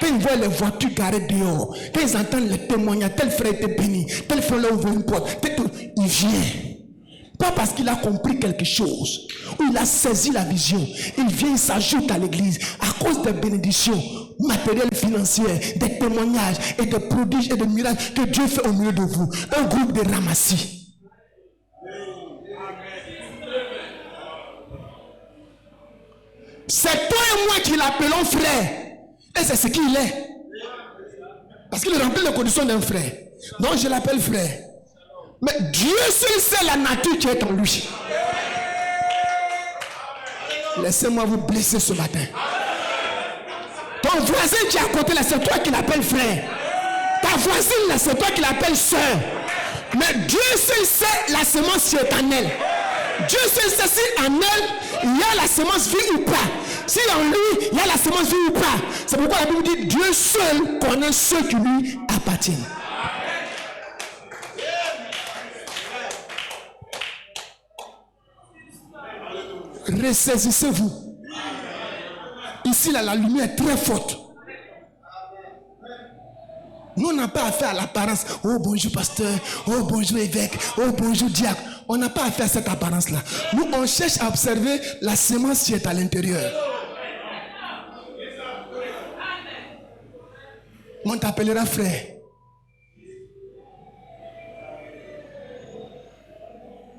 Quand ils voient les voitures garées dehors, quand ils entendent les témoignages, tel frère était béni, tel frère l'a ouvert une porte, il vient. Pas parce qu'il a compris quelque chose, ou il a saisi la vision. Il vient, il s'ajoute à l'église à cause des bénédictions matérielles, financières, des témoignages et des prodiges et des miracles que Dieu fait au milieu de vous. Un groupe de ramassis. C'est toi et moi qui l'appelons frère. Et c'est ce qu'il est. Parce qu'il remplit les conditions d'un frère. Donc je l'appelle frère. Mais Dieu seul sait la nature qui est en lui. Laissez-moi vous blesser ce matin. Ton voisin qui est à côté là, c'est toi qui l'appelles frère. Ta voisine là, c'est toi qui l'appelles soeur. Mais Dieu seul sait la semence qui est en elle. Dieu seul sait si en elle, il y a la semence vie ou pas. Si en lui, il y a la semence vie ou pas. C'est pourquoi la Bible dit Dieu seul connaît ceux qui lui appartiennent. Ressaisissez-vous. Ici, là, la lumière est très forte. Nous, on n'a pas affaire à l'apparence. Oh, bonjour, pasteur. Oh, bonjour, évêque. Oh, bonjour, diacre. On n'a pas affaire à cette apparence-là. Nous, on cherche à observer la semence qui est à l'intérieur. On t'appellera frère.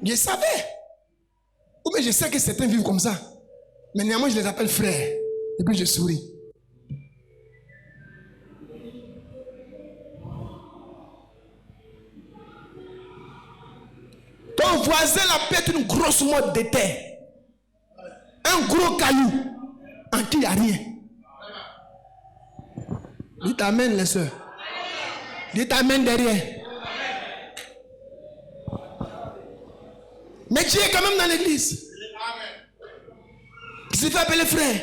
Je savais. Ou bien je sais que certains vivent comme ça. Mais néanmoins, je les appelle frères. Et puis je souris. Ton voisin là peut être une grosse motte de terre. Un gros caillou en qui il n'y a rien. Dites amen les soeurs. Dites amen derrière. Mais tu es quand même dans l'église. Il s'est fait appeler frère.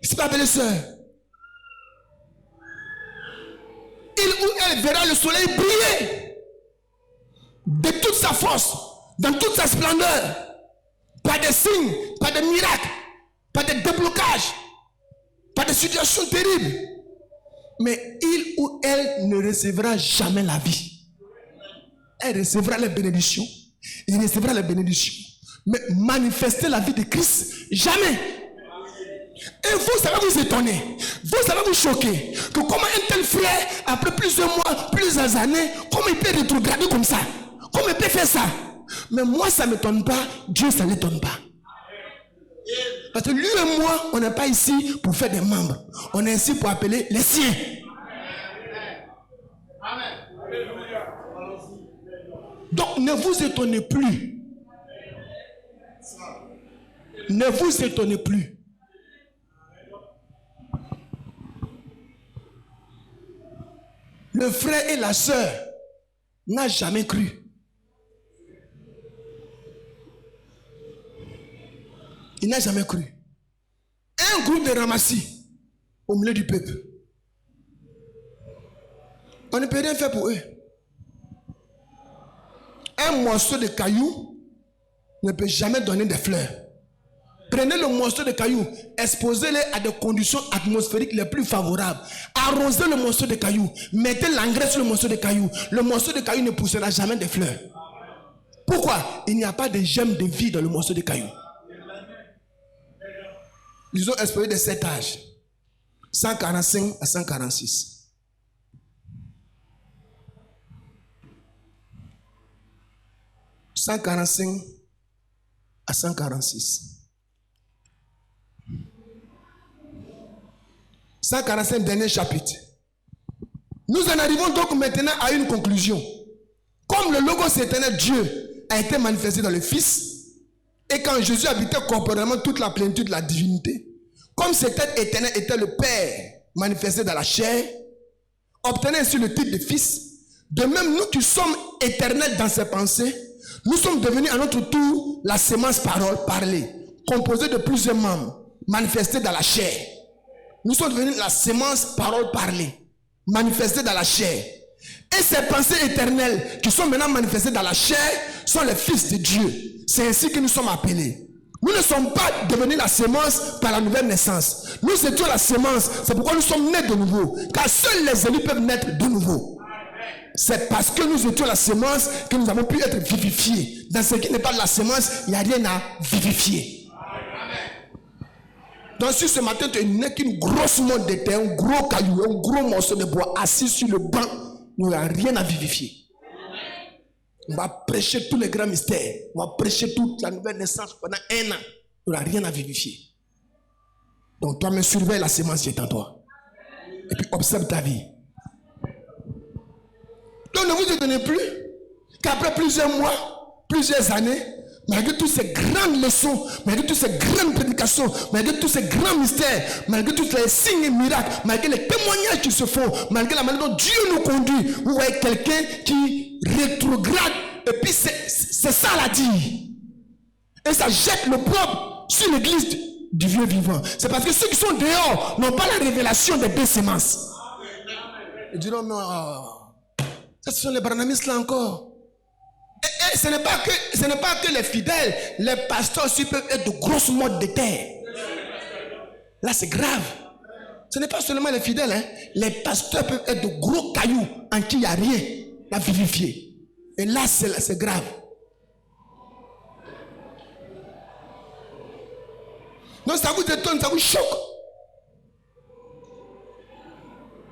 Il s'est fait appeler soeur. Il ou elle verra le soleil briller de toute sa force, dans toute sa splendeur. Pas de signes, pas de miracles, pas de déblocage, pas de situation terrible. Mais il ou elle ne recevra jamais la vie. Elle recevra les bénédictions. Il recevra les bénédictions. Mais manifester la vie de Christ, jamais. Et vous, ça va vous étonner. Vous, ça va vous choquer. Que comment un tel frère, après plusieurs mois, plusieurs années, comment il peut rétrograder comme ça? Comment il peut faire ça? Mais moi, ça ne m'étonne pas. Dieu, ça ne l'étonne pas. Parce que lui et moi, on n'est pas ici pour faire des membres. On est ici pour appeler les siens. Donc, ne vous étonnez plus. Ne vous étonnez plus. Le frère et la sœur n'a jamais cru. Il n'a jamais cru. Un groupe de ramassis au milieu du peuple. On ne peut rien faire pour eux. Un morceau de caillou ne peut jamais donner des fleurs. Prenez le morceau de caillou, exposez-le à des conditions atmosphériques les plus favorables. Arrosez le morceau de caillou, mettez l'engrais sur le morceau de caillou. Le morceau de caillou ne poussera jamais des fleurs. Pourquoi? Il n'y a pas de germe de vie dans le morceau de caillou. Ils ont exposé de cet âge, 145 à 146. « 145 à 146. 145, dernier chapitre. Nous en arrivons donc maintenant à une conclusion. Comme le Logos éternel Dieu a été manifesté dans le Fils, et quand Jésus habitait corporellement toute la plénitude de la divinité, comme cet être éternel était le Père manifesté dans la chair, obtenant ainsi le titre de Fils, de même nous qui sommes éternels dans ses pensées, nous sommes devenus à notre tour la sémence parole parlée, composée de plusieurs membres, manifestés dans la chair. Nous sommes devenus la sémence parole parlée, manifestée dans la chair. Et ces pensées éternelles qui sont maintenant manifestées dans la chair sont les fils de Dieu. C'est ainsi que nous sommes appelés. Nous ne sommes pas devenus la sémence par la nouvelle naissance. Nous étions la sémence. C'est pourquoi nous sommes nés de nouveau. Car seuls les élus peuvent naître de nouveau. C'est parce que nous étions la sémence que nous avons pu être vivifiés. Dans ce qui n'est pas de la sémence, il n'y a rien à vivifier. Donc si ce matin tu n'es qu'une grosse motte de terre, un gros caillou, un gros morceau de bois assis sur le banc, il n'y a rien à vivifier. On va prêcher tous les grands mystères. On va prêcher toute la nouvelle naissance pendant 1 an. Il n'y a rien à vivifier. Donc toi, me surveille la sémence qui est en toi. Et puis observe ta vie. Donc ne vous étonnez plus qu'après plusieurs mois, plusieurs années, malgré toutes ces grandes leçons, malgré toutes ces grandes prédications, malgré tous ces grands mystères, malgré tous les signes et miracles, malgré les témoignages qui se font, malgré la manière dont Dieu nous conduit, vous voyez quelqu'un qui rétrograde, et puis c'est ça la dit. Et ça jette le propre sur l'église du Dieu vivant. C'est parce que ceux qui sont dehors n'ont pas la révélation des deux semences. Ils diront non, ça ce sont les branhamistes là encore. Et ce n'est pas que les fidèles, les pasteurs aussi peuvent être de grosses mottes de terre. Là c'est grave. Ce n'est pas seulement les fidèles, hein. Les pasteurs peuvent être de gros cailloux en qui il n'y a rien à vivifier. Et là c'est grave. Donc ça vous étonne, ça vous choque.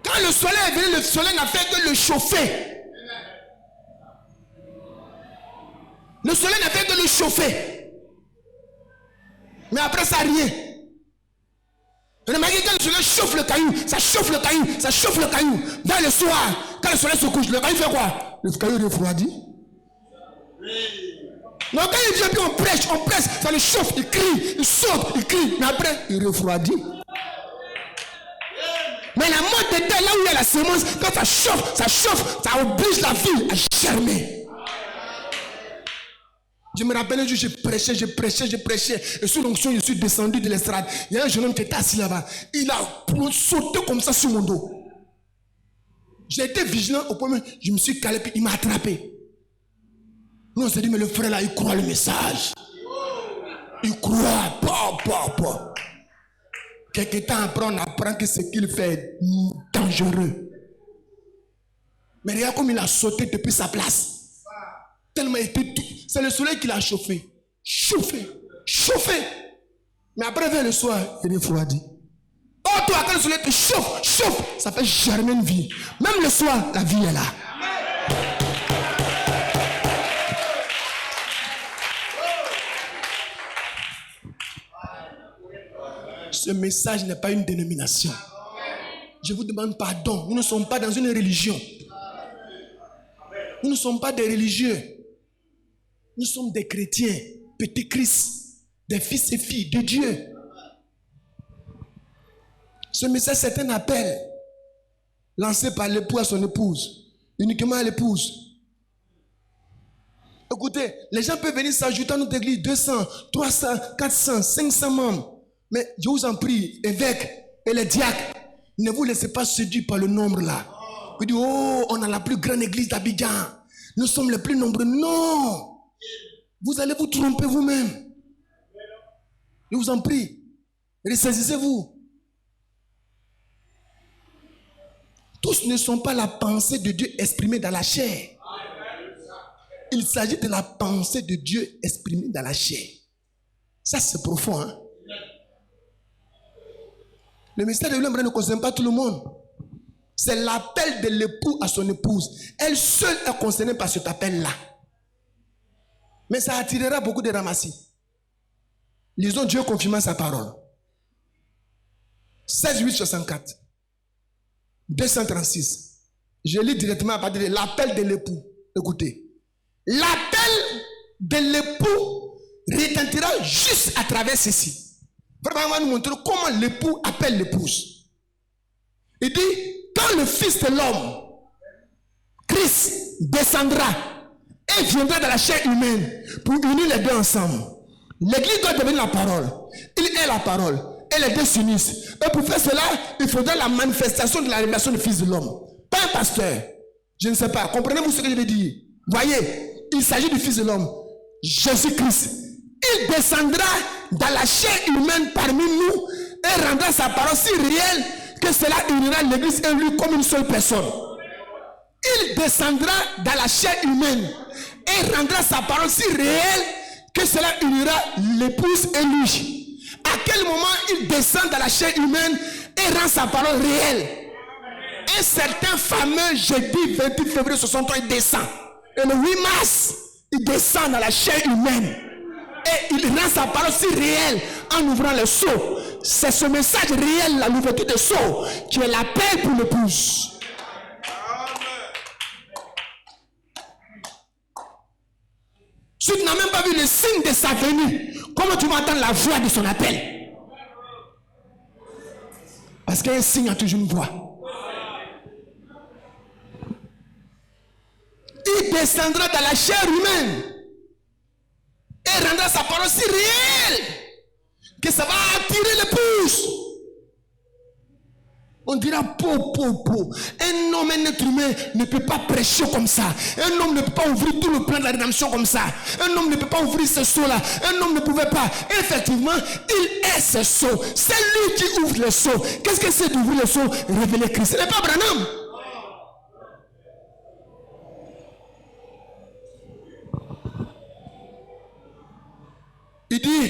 Quand le soleil est venu, le soleil n'a fait que le chauffer. Le soleil n'a fait que le chauffer. Mais après ça, rien. Remarquez, quand le soleil chauffe le caillou, ça chauffe le caillou, ça chauffe le caillou. Dans le soir, quand le soleil se couche, le caillou fait quoi? Le caillou refroidit. Non, quand il vient, puis on presse, ça le chauffe, il crie, il saute, il crie, mais après, il refroidit. Mais la motte de terre, là où il y a la semence, quand ça chauffe, ça oblige la vie à germer. Je me rappelle un jour, je prêchais. Et sous l'onction, je suis descendu de l'estrade. Il y a un jeune homme qui était assis là-bas. Il a sauté comme ça sur mon dos. J'ai été vigilant au point où je me suis calé, puis il m'a attrapé. Nous, on s'est dit, mais le frère là, il croit le message. Il croit. Pas. Quelque temps après, on apprend que ce qu'il fait est dangereux. Mais regarde comme il a sauté depuis sa place. Tellement il était tout. C'est le soleil qui l'a chauffé. Chauffé. Mais après, vers le soir, il refroidit. Oh, toi, quand le soleil te chauffe, ça fait germer une vie. Même le soir, la vie est là. Ce message n'est pas une dénomination. Je vous demande pardon. Nous ne sommes pas dans une religion. Nous ne sommes pas des religieux. Nous sommes des chrétiens, petits Christ, des fils et filles de Dieu. Ce message, c'est un appel lancé par l'époux à son épouse, uniquement à l'épouse. Écoutez, les gens peuvent venir s'ajouter à notre église 200, 300, 400, 500 membres. Mais je vous en prie, évêques et les diacres, ne vous laissez pas séduire par le nombre là. Vous dites, oh, on a la plus grande église d'Abidjan. Nous sommes les plus nombreux. Non! Vous allez vous tromper vous-même. Je vous en prie, ressaisissez-vous. Tous ne sont pas la pensée de Dieu exprimée dans la chair. Il s'agit de la pensée de Dieu exprimée dans la chair. Ça, c'est profond, hein? Le mystère de l'homme ne concerne pas tout le monde. C'est l'appel de l'époux à son épouse. Elle seule est concernée par cet appel-là. Mais ça attirera beaucoup de ramassis. Lisons Dieu confirmant sa parole. 16, 8, 64. 236. Je lis directement à partir de l'appel de l'époux. Écoutez. L'appel de l'époux retentira juste à travers ceci. Vraiment, on va nous montrer comment l'époux appelle l'épouse. Il dit, quand le Fils de l'homme, Christ, descendra et viendra dans la chair humaine pour unir les deux ensemble. L'église doit devenir la parole. Il est la parole. Et les deux s'unissent. Et pour faire cela, il faudra la manifestation de la révélation du Fils de l'homme. Pas un pasteur. Je ne sais pas. Comprenez-vous ce que je vais dire? Voyez, il s'agit du Fils de l'homme, Jésus-Christ. Il descendra dans la chair humaine parmi nous et rendra sa parole si réelle que cela unira l'église et lui comme une seule personne. Il descendra dans la chair humaine et rendra sa parole si réelle que cela unira l'épouse et lui. À quel moment il descend dans la chair humaine et rend sa parole réelle? Un certain fameux jeudi 28 février 63, il descend. Et le 8 mars, il descend dans la chair humaine. Et il rend sa parole si réelle en ouvrant le sceau. C'est ce message réel, la l'ouverture des sceaux, qui est l'appel pour l'épouse. Si tu n'as même pas vu le signe de sa venue, comment tu vas entendre la voix de son appel? Parce qu'un signe a toujours une voix. Il descendra dans la chair humaine et rendra sa parole si réelle que ça va attirer l'épouse. On dira po. Un homme, un être humain ne peut pas prêcher comme ça. Un homme ne peut pas ouvrir tout le plan de la rédemption comme ça. Un homme ne peut pas ouvrir ce seau-là. Un homme ne pouvait pas. Effectivement, il est ce seau. C'est lui qui ouvre le seau. Qu'est-ce que c'est d'ouvrir le seau? Révéler Christ. Ce n'est pas Branham. Il dit,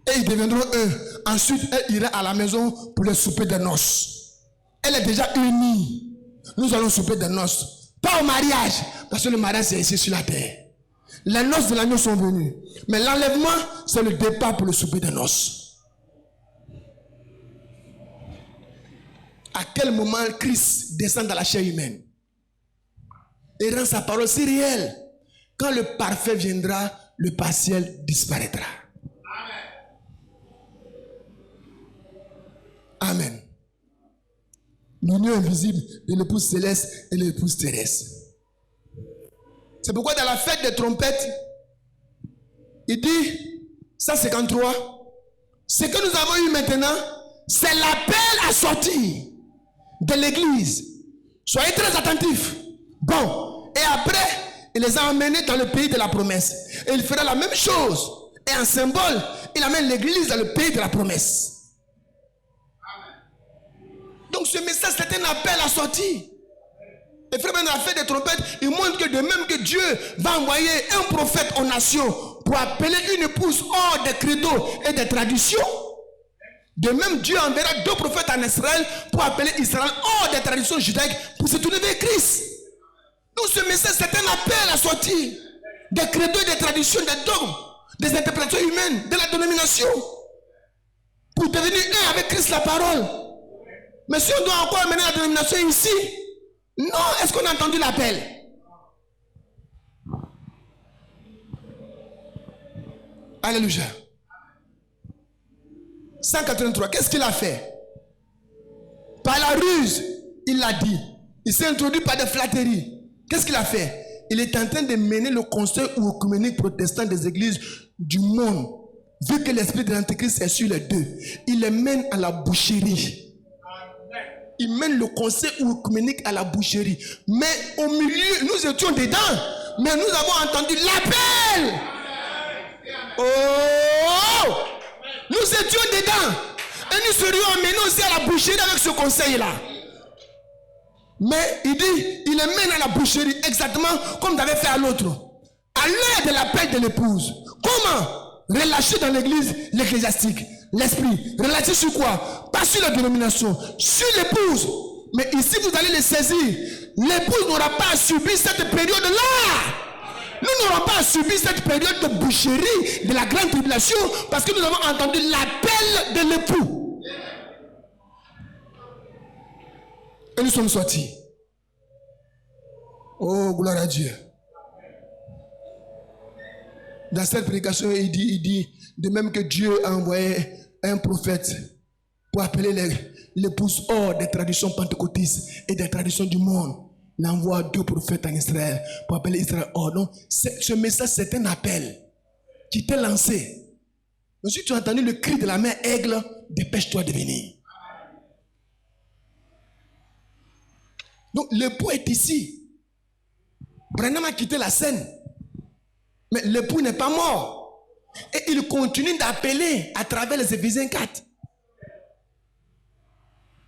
et ils deviendront un. Ensuite, elle ira à la maison pour le souper de noces. Elle est déjà unie. Nous allons souper de noces. Pas au mariage, parce que le mariage c'est ici sur la terre. Les noces de l'agneau sont venues. Mais l'enlèvement, c'est le départ pour le souper de noces. À quel moment Christ descend dans la chair humaine et rend sa parole si réelle? Quand le parfait viendra, le partiel disparaîtra. Amen. L'union invisible de l'épouse céleste et de l'épouse terrestre. C'est pourquoi dans la fête des trompettes, il dit, 153, ce que nous avons eu maintenant, c'est l'appel à sortir de l'église. Soyez très attentifs. Bon, et après, il les a emmenés dans le pays de la promesse. Et il fera la même chose. Et en symbole, il amène l'église dans le pays de la promesse. Donc ce message, c'est un appel à sortir. Et frère, dans la fête des trompettes, il montre que de même que Dieu va envoyer un prophète aux nations pour appeler une épouse hors des credos et des traditions, de même Dieu enverra deux prophètes en Israël pour appeler Israël hors des traditions judaïques pour se tourner vers Christ. Donc ce message, c'est un appel à sortir des credos et des traditions, des dogmes, des interprétations humaines, de la dénomination, pour devenir un avec Christ la parole. Mais si on doit encore amener la dénomination ici, non, est-ce qu'on a entendu l'appel? Alléluia. 183, qu'est-ce qu'il a fait? Par la ruse, il l'a dit. Il s'est introduit par des flatteries. Qu'est-ce qu'il a fait? Il est en train de mener le conseil œcuménique protestant des églises du monde. Vu que l'esprit de l'Antéchrist est sur les deux, il les mène à la boucherie. Il mène le conseil œcuménique à la boucherie. Mais au milieu, nous étions dedans. Mais nous avons entendu l'appel. Oh! Nous étions dedans. Et nous serions emmenés aussi à la boucherie avec ce conseil-là. Mais il dit, il les mène à la boucherie exactement comme il avait fait à l'autre. À l'heure de l'appel de l'épouse. Comment? Relâcher dans l'église l'ecclésiastique. L'esprit. Relâcher sur quoi? Pas sur la dénomination. Sur l'épouse. Mais ici, vous allez les saisir. L'épouse n'aura pas à subir cette période-là. Nous n'aurons pas à subir cette période de boucherie, de la grande tribulation, parce que nous avons entendu l'appel de l'époux. Et nous sommes sortis. Oh, gloire à Dieu. Dans cette prédication, il dit, de même que Dieu a envoyé un prophète pour appeler l'épouse hors des traditions pentecôtistes et des traditions du monde. Il envoie deux prophètes en Israël pour appeler Israël hors. Donc, ce message, c'est un appel qui t'est lancé. Donc, si tu as entendu le cri de la mère aigle, dépêche-toi de venir. Donc, l'époux est ici. Branham a quitté la scène. Mais l'époux n'est pas mort. Et il continue d'appeler à travers les Éphésiens 4.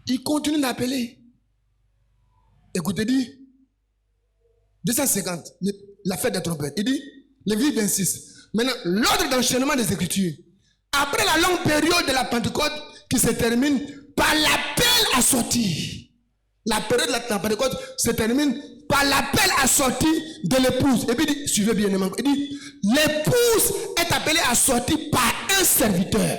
Il continue d'appeler. Écoutez, dit 250, la fête des trompettes. Il dit, Lévitique 26. Maintenant, l'ordre d'enchaînement des Écritures. Après la longue période de la Pentecôte qui se termine par l'appel à sortir. La période de la Pentecôte se termine par l'appel à sortir de l'épouse. Et puis il dit, suivez bien, il dit, l'épouse est appelée à sortir par un serviteur.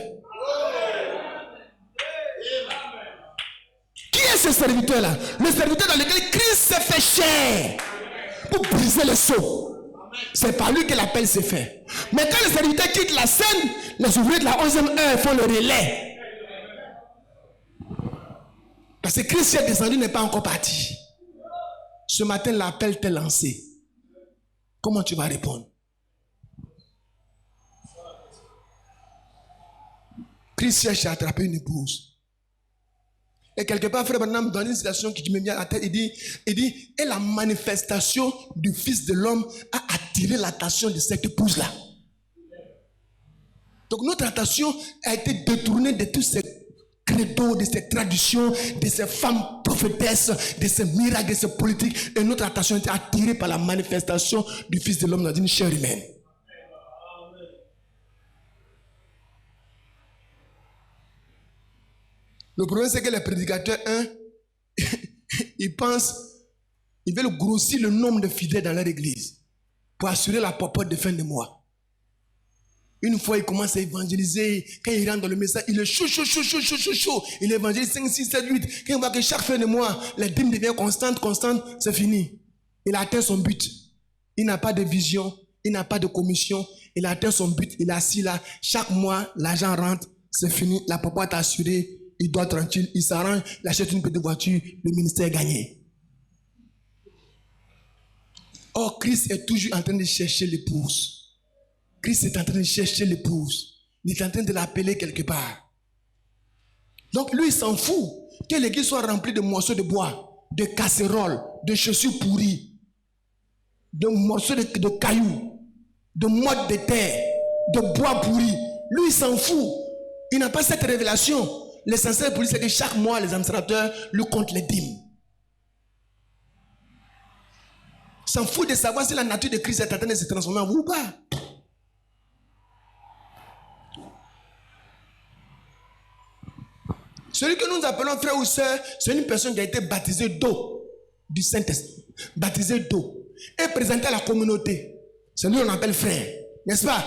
Qui est ce serviteur-là? Le serviteur dans lequel Christ s'est fait chair pour briser le sceau. C'est par lui que l'appel s'est fait. Mais quand le serviteur quitte la scène, les ouvriers de la 11e heure font le relais. Parce que Christ est descendu, n'est pas encore parti. Ce matin, l'appel t'est lancé. Comment tu vas répondre? Christ cherche à attraper une épouse. Et quelque part, frère Branham, dans une citation qui me vient à la tête, il dit, et la manifestation du Fils de l'homme a attiré l'attention de cette épouse-là. Donc notre attention a été détournée de tous ces credos, de ces traditions, de ces femmes prophétesses, de ces miracles, de ces politiques. Et notre attention a été attirée par la manifestation du Fils de l'homme dans une chair humaine. Le problème, c'est que les prédicateurs, ils pensent, ils veulent grossir le nombre de fidèles dans leur église. pour assurer la popote de fin de mois. Une fois, il commence à évangéliser. Quand il rentre dans le message, il est chaud. Il évangélise 5, 6, 7, 8. Quand il voit que chaque fin de mois, la dîme devient constante, c'est fini. Il a atteint son but. Il n'a pas de vision. Il n'a pas de commission. Il a atteint son but. Il est assis là. Chaque mois, l'argent rentre. C'est fini. La popote est assurée. Il doit tranquille. Il s'arrange. Il achète une petite voiture. Le ministère est gagné. Or, Christ est toujours en train de chercher l'épouse. Christ est en train de chercher l'épouse. Il est en train de l'appeler quelque part. Donc lui, il s'en fout que l'église soit remplie de morceaux de bois, de casseroles, de chaussures pourries, de morceaux de cailloux, de mottes de terre, de bois pourris. Lui, il s'en fout. Il n'a pas cette révélation. L'essentiel pour lui, c'est que chaque mois, les administrateurs lui comptent les dîmes. Il s'en fout de savoir si la nature de Christ est en train de se transformer en vous ou pas. Celui que nous appelons frère ou soeur, c'est une personne qui a été baptisée d'eau, du Saint-Esprit, baptisée d'eau, et présentée à la communauté. C'est lui qu'on appelle frère, n'est-ce pas?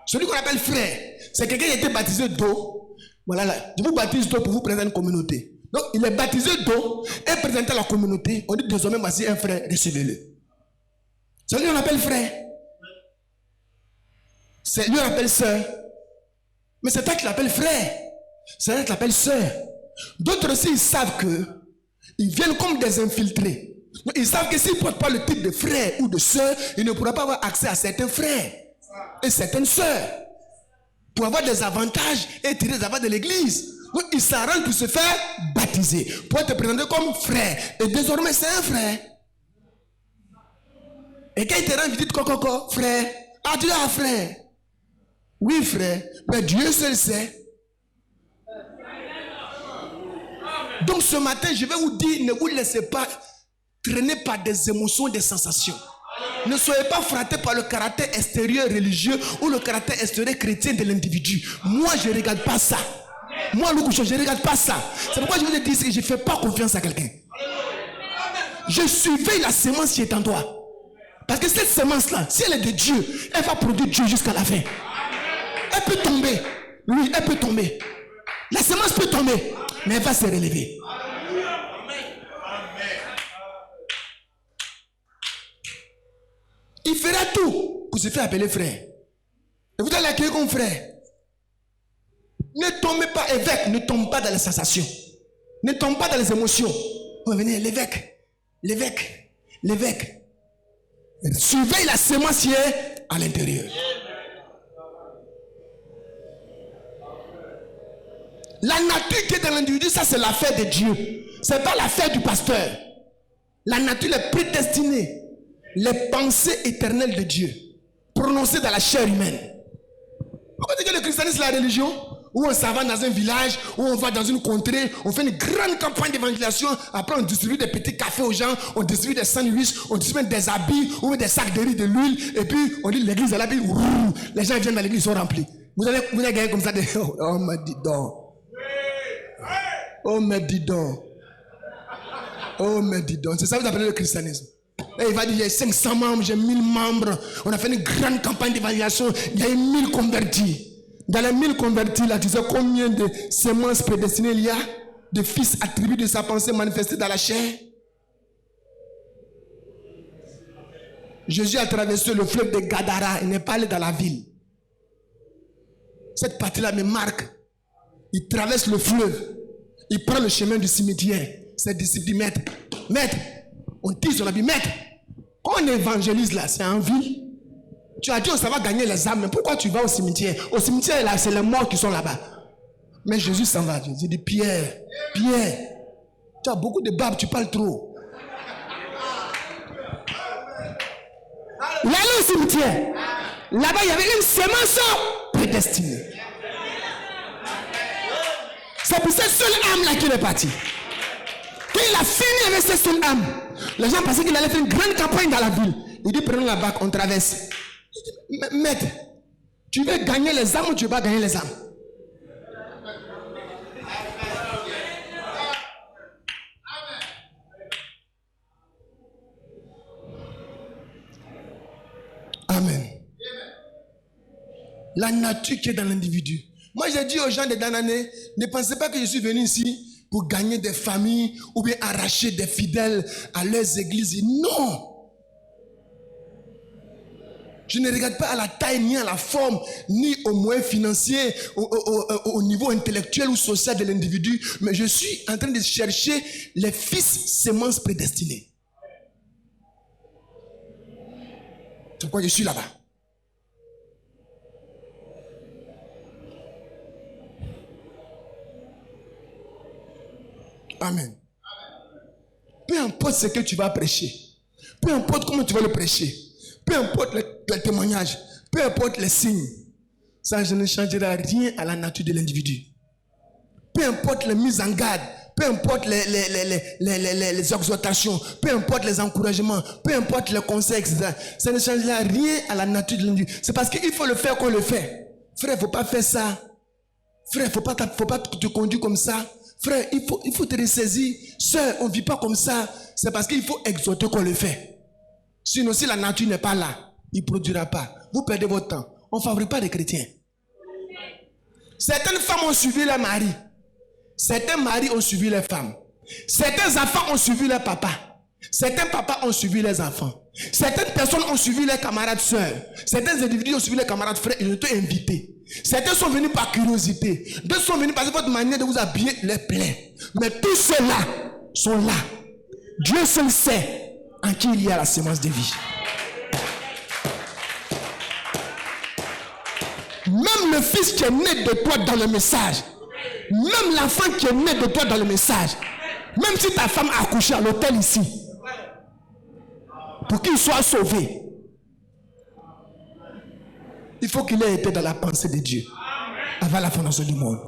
Celui qu'on appelle frère, c'est quelqu'un qui a été baptisé d'eau. Voilà, là, je vous baptise d'eau pour vous présenter à une communauté. Donc, il est baptisé d'eau et présenté à la communauté. On dit désormais, voici un frère, recevez-le. C'est lui qu'on appelle frère. C'est lui qu'on appelle soeur. Mais c'est toi qui l'appelles frère. C'est vrai que l'appelle sœur. D'autres aussi, ils savent que ils viennent comme des infiltrés. Donc, ils savent que s'ils ne portent pas le titre de frère ou de sœur, ils ne pourront pas avoir accès à certains frères et certaines sœurs pour avoir des avantages et tirer des avantages de l'église. Donc, ils s'arrangent pour se faire baptiser, pour être présenté comme frère. Et désormais, c'est un frère. Et quand il te rend visite, coco, frère. Ah, tu es un frère. Oui, frère. Mais Dieu seul sait. Donc ce matin, je vais vous dire, ne vous laissez pas traîner par des émotions, des sensations. Ne soyez pas frappés par le caractère extérieur religieux ou le caractère extérieur chrétien de l'individu. Moi, je ne regarde pas ça. Moi, Loukou, je ne regarde pas ça. C'est pourquoi je vous ai dit que je ne fais pas confiance à quelqu'un. Je surveille la semence qui est en toi. Parce que cette semence-là, si elle est de Dieu, elle va produire Dieu jusqu'à la fin. Elle peut tomber. Oui, elle peut tomber. La semence peut tomber, mais elle va se relever. Il fera tout pour se faire appeler frère. Et vous allez l'accueillir comme frère. Ne tombez pas évêque, ne tombez pas dans les sensations. Ne tombez pas dans les émotions. Vous venez, l'évêque. Surveille la semence qui est à l'intérieur. La nature qui est dans l'individu, ça c'est l'affaire de Dieu. Ce n'est pas l'affaire du pasteur. La nature est prédestinée. Les pensées éternelles de Dieu, prononcées dans la chair humaine. Pourquoi dire que le christianisme c'est la religion où on s'en va dans un village, où on va dans une contrée, on fait une grande campagne d'évangélisation, après on distribue des petits cafés aux gens, on distribue des sandwichs, on distribue des habits, on met des sacs de riz, de l'huile, et puis on dit l'église est là, puis les gens viennent dans l'église, ils sont remplis. Vous allez gagner comme ça, oh mais dis donc. Oh mais dis donc. Oh mais dis donc. C'est ça que vous appelez le christianisme. Et il va dire, il y a 500 membres, j'ai 1000 membres. On a fait une grande campagne d'évaluation. Il y a eu 1000 convertis. Dans les 1000 convertis, là, tu sais combien de semences prédestinées il y a? De fils attribués de sa pensée manifestée dans la chair. Jésus a traversé le fleuve de Gadara. Il n'est pas allé dans la ville. Cette partie-là me marque. Il traverse le fleuve. Il prend le chemin du cimetière. Ses disciples disent, maître, on tire sur la vie, maître. Quand on évangélise là, c'est en ville. Tu as dit, ça va gagner les âmes, mais pourquoi tu vas au cimetière? Au cimetière là, c'est les morts qui sont là-bas. Mais Jésus s'en va. Jésus dit, Pierre, tu as beaucoup de barbe, tu parles trop. Il allait au cimetière. Là-bas, il y avait une semence prédestinée. C'est pour cette seule âme-là qu'il est parti. Quand il a fini avec cette seule âme, les gens pensaient qu'il allait faire une grande campagne dans la ville. Il dit, prenons la barque, on traverse. Il dit, maître, tu veux gagner les âmes ou tu ne veux pas gagner les âmes? La nature qui est dans l'individu. Moi, j'ai dit aux gens de Danané, ne pensez pas que je suis venu ici pour gagner des familles ou bien arracher des fidèles à leurs églises. Non. Je ne regarde pas à la taille, ni à la forme, ni aux moyens financiers, au niveau intellectuel ou social de l'individu, mais je suis en train de chercher les fils semences prédestinés. C'est pourquoi je suis là-bas. Amen. Peu importe ce que tu vas prêcher, peu importe comment tu vas le prêcher, peu importe le témoignage, peu importe les signes, ça ne changera rien à la nature de l'individu. Peu importe les mises en garde, peu importe les exhortations, peu importe les encouragements, peu importe les conseils, etc. Ça ne changera rien à la nature de l'individu. C'est parce qu'il faut le faire qu'on le fait. Frère, il ne faut pas faire ça. Frère, il ne faut pas te conduire comme ça. Frère, il faut te ressaisir. Sœur, on ne vit pas comme ça. C'est parce qu'il faut exhorter qu'on le fait. Sinon, si la nature n'est pas là, il ne produira pas. Vous perdez votre temps. On ne favorise pas les chrétiens. Certaines femmes ont suivi leur mari. Certains maris ont suivi les femmes. Certains enfants ont suivi leurs papas. Certains papas ont suivi les enfants. Certaines personnes ont suivi les camarades sœurs. Certains individus ont suivi les camarades frères. Ils ont été invités. Certains sont venus par curiosité. D'autres sont venus parce que votre manière de vous habiller les plaît. Mais tous ceux-là sont là. Dieu seul sait en qui il y a la semence de vie. Même le fils qui est né de toi dans le message, même l'enfant qui est né de toi dans le message, même si ta femme a accouché à l'hôtel ici, pour qu'il soit sauvé, il faut qu'il ait été dans la pensée de Dieu avant la fondation du monde.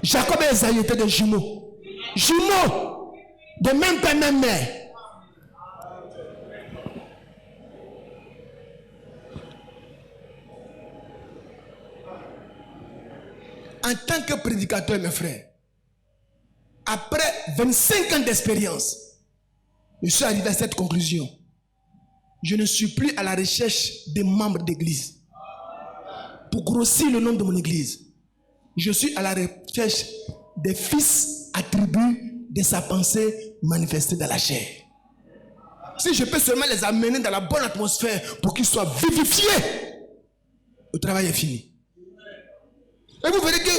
Jacob et Esaïe étaient des jumeaux. Jumeaux de même père, même mère. En tant que prédicateur, mes frères, après 25 ans d'expérience, je suis arrivé à cette conclusion. Je ne suis plus à la recherche des membres d'église pour grossir le nom de mon église. Je suis à la recherche des fils attributs de sa pensée manifestée dans la chair. Si je peux seulement les amener dans la bonne atmosphère pour qu'ils soient vivifiés, le travail est fini. Et vous verrez que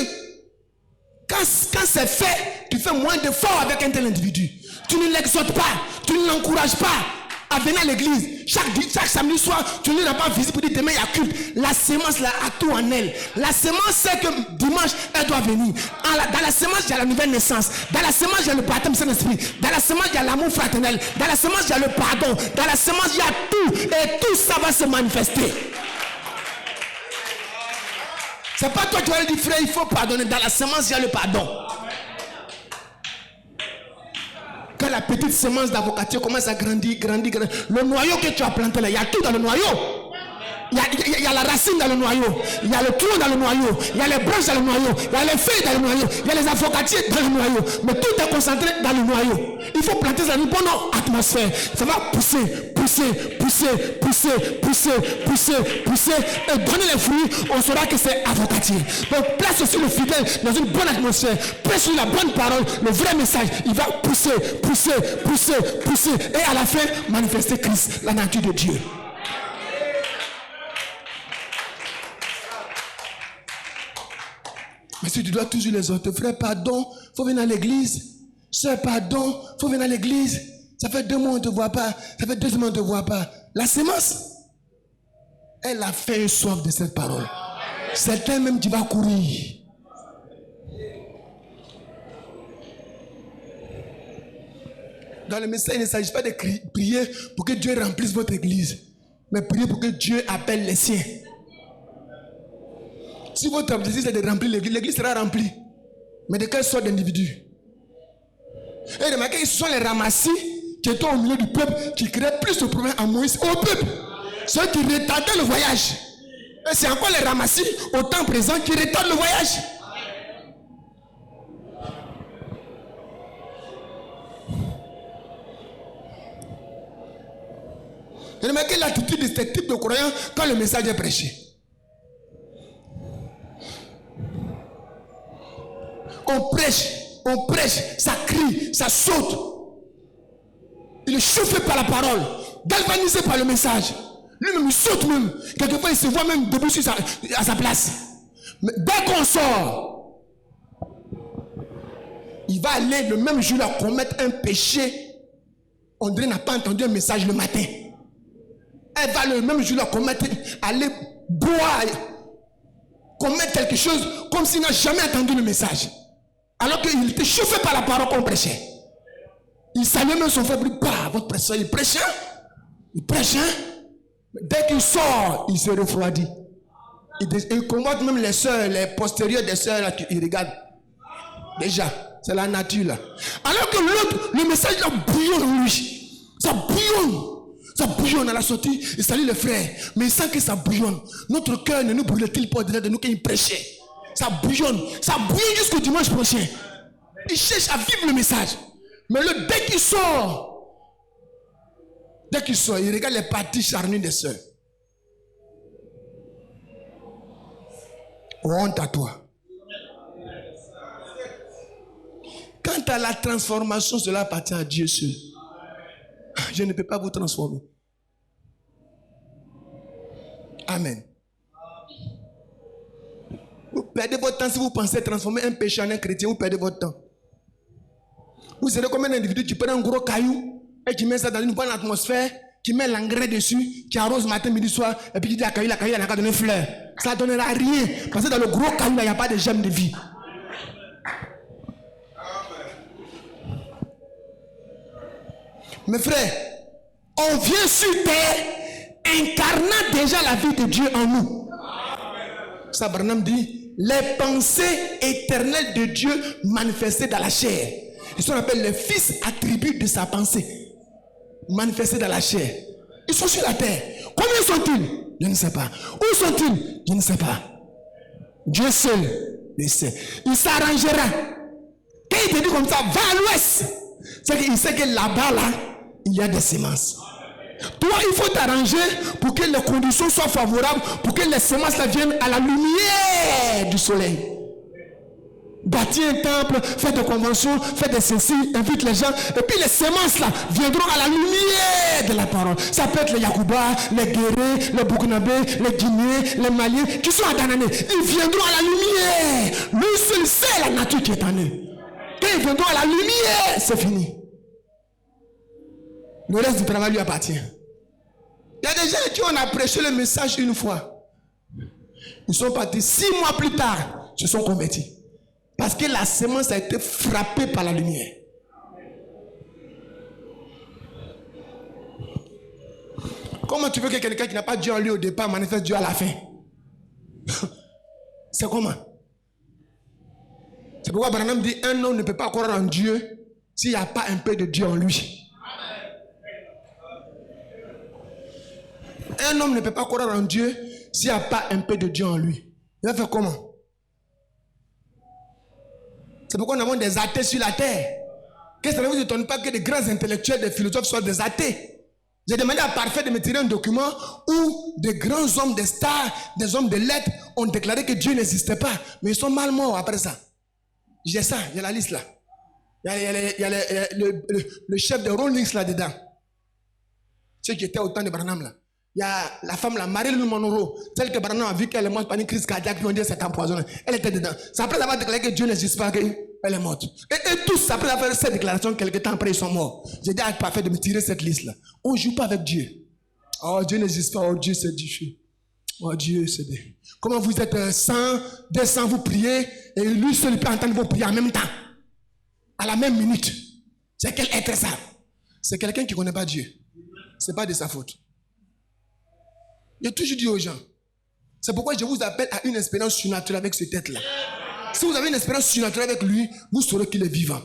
quand c'est fait, tu fais moins d'efforts avec un tel individu. Tu ne l'exhortes pas, tu ne l'encourages pas à venir à l'église. Chaque samedi soir, tu ne l'as pas visite pour dire demain il y a culte. La sémence là a tout en elle. La sémence sait que dimanche elle doit venir. Dans la sémence il y a la nouvelle naissance. Dans la sémence il y a le baptême Saint-Esprit. Dans la sémence il y a l'amour fraternel. Dans la sémence il y a le pardon. Dans la sémence il y a tout. Et tout ça va se manifester. C'est pas toi qui vas dire frère il faut pardonner. Dans la sémence il y a le pardon. Quand la petite semence d'avocatier commence à grandir, le noyau que tu as planté là, il y a tout dans le noyau. Il y a la racine dans le noyau, il y a le tronc dans le noyau, il y a les branches dans le noyau, il y a les feuilles dans le noyau, il y a les avocatiers dans le noyau. Mais tout est concentré dans le noyau. Il faut planter dans une bonne atmosphère. Ça va pousser et donner les fruits. On saura que c'est avocatier. Donc place aussi le fidèle dans une bonne atmosphère. Prêche la bonne parole, le vrai message. Il va pousser et à la fin manifester Christ, la nature de Dieu. Mais si tu dois toujours les autres, frère, pardon, il faut venir à l'église. Sœur, pardon, il faut venir à l'église. Ça fait 2 mois on ne te voit pas. Ça fait 2 semaines on ne te voit pas. La sémence, elle a fait une soif de cette parole. Certains même qui va courir. Dans le message, il ne s'agit pas de prier pour que Dieu remplisse votre église, mais prier pour que Dieu appelle les siens. Si votre objectif est de remplir l'église, l'église sera remplie. Mais de quelle sorte d'individus? Et remarquez, ce sont les ramassis qui étaient au milieu du peuple qui créaient plus de problèmes à Moïse au peuple. Ceux qui retardaient le voyage. Et c'est encore les ramassis au temps présent qui retardent le voyage. Et remarquez l'attitude de ce type de croyants quand le message est prêché. on prêche, ça crie, ça saute. Il est chauffé par la parole, galvanisé par le message. Lui-même, il saute même. Quelquefois, il se voit même debout à sa place. Mais dès qu'on sort, il va aller le même jour-là commettre un péché. André n'a pas entendu un message le matin. Elle va le même jour-là aller boire, commettre quelque chose comme s'il n'a jamais entendu le message. Alors qu'il était chauffé par la parole qu'on prêchait. Il saluait même son frère, votre prêcheur, il prêche, hein? Il prêche, hein? Dès qu'il sort, il se refroidit. Il combat même les soeurs, les postérieures des soeurs, là, il regarde. Déjà, c'est la nature là. Alors que l'autre, le message là bouillonne en lui. Ça bouillonne. Ça bouillonne à la sortie. Il salue le frère. Mais il sent que ça bouillonne. Notre cœur ne nous brûle-t-il pas au-delà de nous quand il prêchait? Ça bouillonne. Ça bouillonne jusqu'au dimanche prochain. Il cherche à vivre le message. Mais dès qu'il sort, il regarde les parties charnues des sœurs. Honte à toi. Quant à la transformation, cela appartient à Dieu seul. Je ne peux pas vous transformer. Amen. Vous perdez votre temps si vous pensez transformer un péché en un chrétien, vous perdez votre temps. Vous serez comme un individu qui prend un gros caillou et qui met ça dans une bonne atmosphère, qui met l'engrais dessus, qui arrose matin, midi, soir, et puis qui dit à la caillou, il n'a qu'à donner fleur. Ça ne donnera rien. Parce que dans le gros caillou, il n'y a pas de germe de vie. Mes frères, on vient sur terre incarnant déjà la vie de Dieu en nous. Ça, Branham dit, les pensées éternelles de Dieu manifestées dans la chair. C'est ce qu'on appelle les fils attributs de sa pensée. Manifestés dans la chair. Ils sont sur la terre. Combien sont-ils? Je ne sais pas. Où sont-ils? Je ne sais pas. Dieu seul le sait. Il s'arrangera. Quand il te dit comme ça, va à l'ouest. C'est qu'il sait que là-bas, là, il y a des semences. Toi, il faut t'arranger pour que les conditions soient favorables, pour que les semences là viennent à la lumière du soleil. Bâtir un temple, faire des conventions, faire des ceci, invite les gens, et puis les semences là viendront à la lumière de la parole. Ça peut être les Yacouba, les Guérés, les Burkinabés, les Guinéens, les Maliens, qui sont à Danané. Ils viendront à la lumière. Lui seul sait la nature qui est en eux. Quand ils viendront à la lumière, c'est fini. Le reste du travail lui appartient. Il y a des gens qui ont prêché le message une fois. Ils sont partis 6 mois plus tard, se sont convertis. Parce que la semence a été frappée par la lumière. Comment tu veux que quelqu'un qui n'a pas Dieu en lui au départ manifeste Dieu à la fin? C'est comment? C'est pourquoi Branham dit un homme ne peut pas croire en Dieu s'il n'y a pas un peu de Dieu en lui. Un homme ne peut pas croire en Dieu s'il n'y a pas un peu de Dieu en lui. Il va faire comment? C'est pourquoi nous avons des athées sur la terre. Qu'est-ce que ça ne vous étonne pas que des grands intellectuels, des philosophes soient des athées? J'ai demandé à Parfait de me tirer un document où des grands hommes, des stars, des hommes de lettres ont déclaré que Dieu n'existait pas. Mais ils sont mal morts après ça. J'ai ça, il y a la liste là. Il y a le chef de Rawlings là-dedans. Ceux qui étaient au temps de Branham là. Il y a la femme là, Marilyn Monroe, celle que Branham a vu qu'elle est morte par une crise cardiaque, puis on dit qu'elle s'est empoisonnée. Elle était dedans. C'est après avoir déclaré que Dieu n'existe pas qu'elle est morte. Et tous, après avoir fait cette déclaration, quelques temps après, ils sont morts. J'ai dit à Parfait de me tirer cette liste là. On ne joue pas avec Dieu. Oh, Dieu n'existe pas. Oh, Dieu c'est Dieu. Oh, Dieu c'est Dieu. Comment vous êtes 100, 200, vous priez, et lui seul peut entendre vos prières en même temps. À la même minute. C'est quel être ça? C'est quelqu'un qui ne connaît pas Dieu. Ce n'est pas de sa faute. J'ai toujours dit aux gens, c'est pourquoi je vous appelle à une expérience surnaturelle avec cette tête-là. Si vous avez une expérience surnaturelle avec lui, vous saurez qu'il est vivant.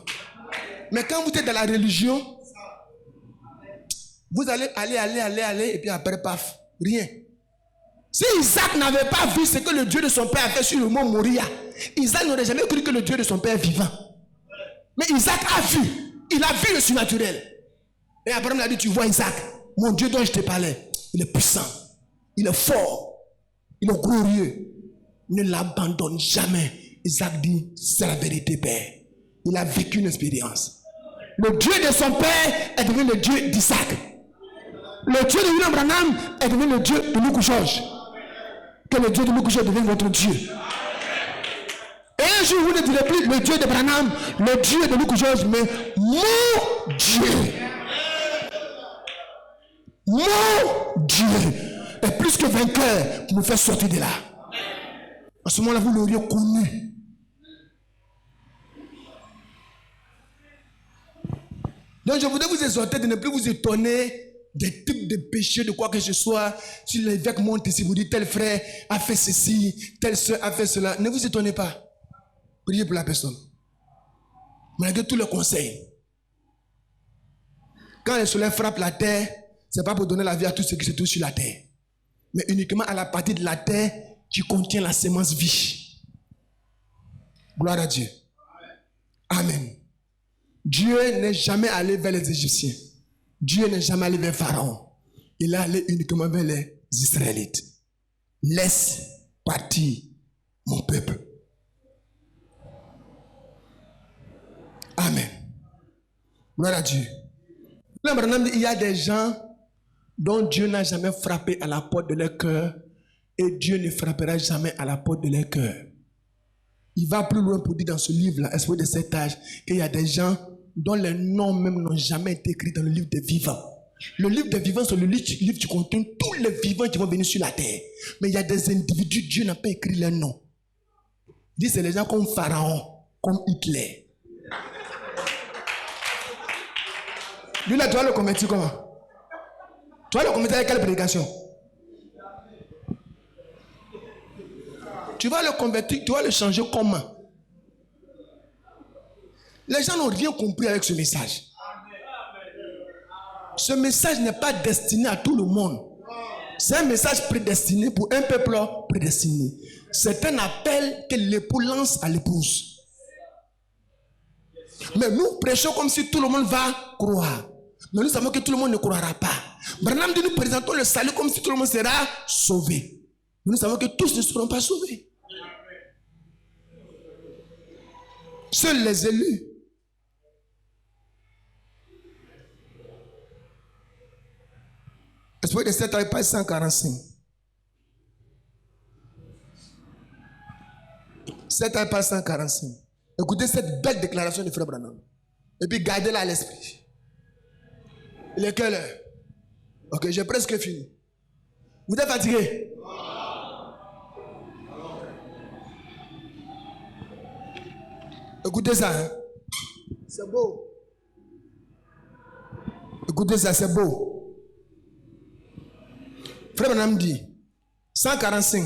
Mais quand vous êtes dans la religion, vous allez aller, et puis après, paf, rien. Si Isaac n'avait pas vu ce que le Dieu de son père a fait sur le mont Moria, Isaac n'aurait jamais cru que le Dieu de son père est vivant. Mais Isaac a vu, il a vu le surnaturel. Et Abraham lui a dit, tu vois Isaac, mon Dieu dont je te parlais, il est puissant. Il est fort, il est glorieux. Ne l'abandonne jamais. Isaac dit, c'est la vérité, Père. Il a vécu une expérience. Le Dieu de son père est devenu le Dieu d'Isaac. Le Dieu de William Branham est devenu le Dieu de Luke George. Que le Dieu de Luke George devienne votre Dieu. Et un jour, vous ne direz plus le Dieu de Branham, le Dieu de Luke George, mais mon Dieu. Mon Dieu est plus que vainqueur pour nous faire sortir de là. À ce moment-là, vous l'auriez connu. Donc, je voudrais vous exhorter de ne plus vous étonner des types de péchés, de quoi que ce soit. Si l'évêque monte ici, vous dit tel frère a fait ceci, telle soeur a fait cela. Ne vous étonnez pas. Priez pour la personne. Malgré tous les conseils. Quand le soleil frappe la terre, ce n'est pas pour donner la vie à tout ce qui se trouve sur la terre, mais uniquement à la partie de la terre qui contient la sémence vie. Gloire à Dieu. Amen. Dieu n'est jamais allé vers les Égyptiens. Dieu n'est jamais allé vers Pharaon. Il est allé uniquement vers les Israélites. Laisse partir mon peuple. Amen. Gloire à Dieu. Il y a des gens dont Dieu n'a jamais frappé à la porte de leur cœur et Dieu ne frappera jamais à la porte de leur cœur. Il va plus loin pour dire dans ce livre-là, Esprit de cet âge, qu'il y a des gens dont les noms même n'ont jamais été écrits dans le livre des vivants. Le livre des vivants, c'est le livre qui contient tous les vivants qui vont venir sur la terre. Mais il y a des individus, Dieu n'a pas écrit leurs noms. Il dit, c'est les gens comme Pharaon, comme Hitler. Lui là, tu vas le convertir comment? Tu vas le convertir avec quelle prédication? Tu vas le convertir, tu vas le changer comment? Les gens n'ont rien compris avec ce message. Ce message n'est pas destiné à tout le monde. C'est un message prédestiné pour un peuple prédestiné. C'est un appel que l'époux lance à l'épouse. Mais nous prêchons comme si tout le monde va croire. Mais nous savons que tout le monde ne croira pas. Branham dit, nous présentons le salut comme si tout le monde sera sauvé. Mais nous savons que tous ne seront pas sauvés. Seuls les élus. Esprit de cette page 145. Cette page 145. Écoutez cette belle déclaration du frère Branham. Et puis gardez-la à l'esprit. Il est quelle heure? Ok, j'ai presque fini. Vous êtes fatigué? Écoutez ça. Hein? C'est beau. Écoutez ça, c'est beau. Frère Branham dit, 145,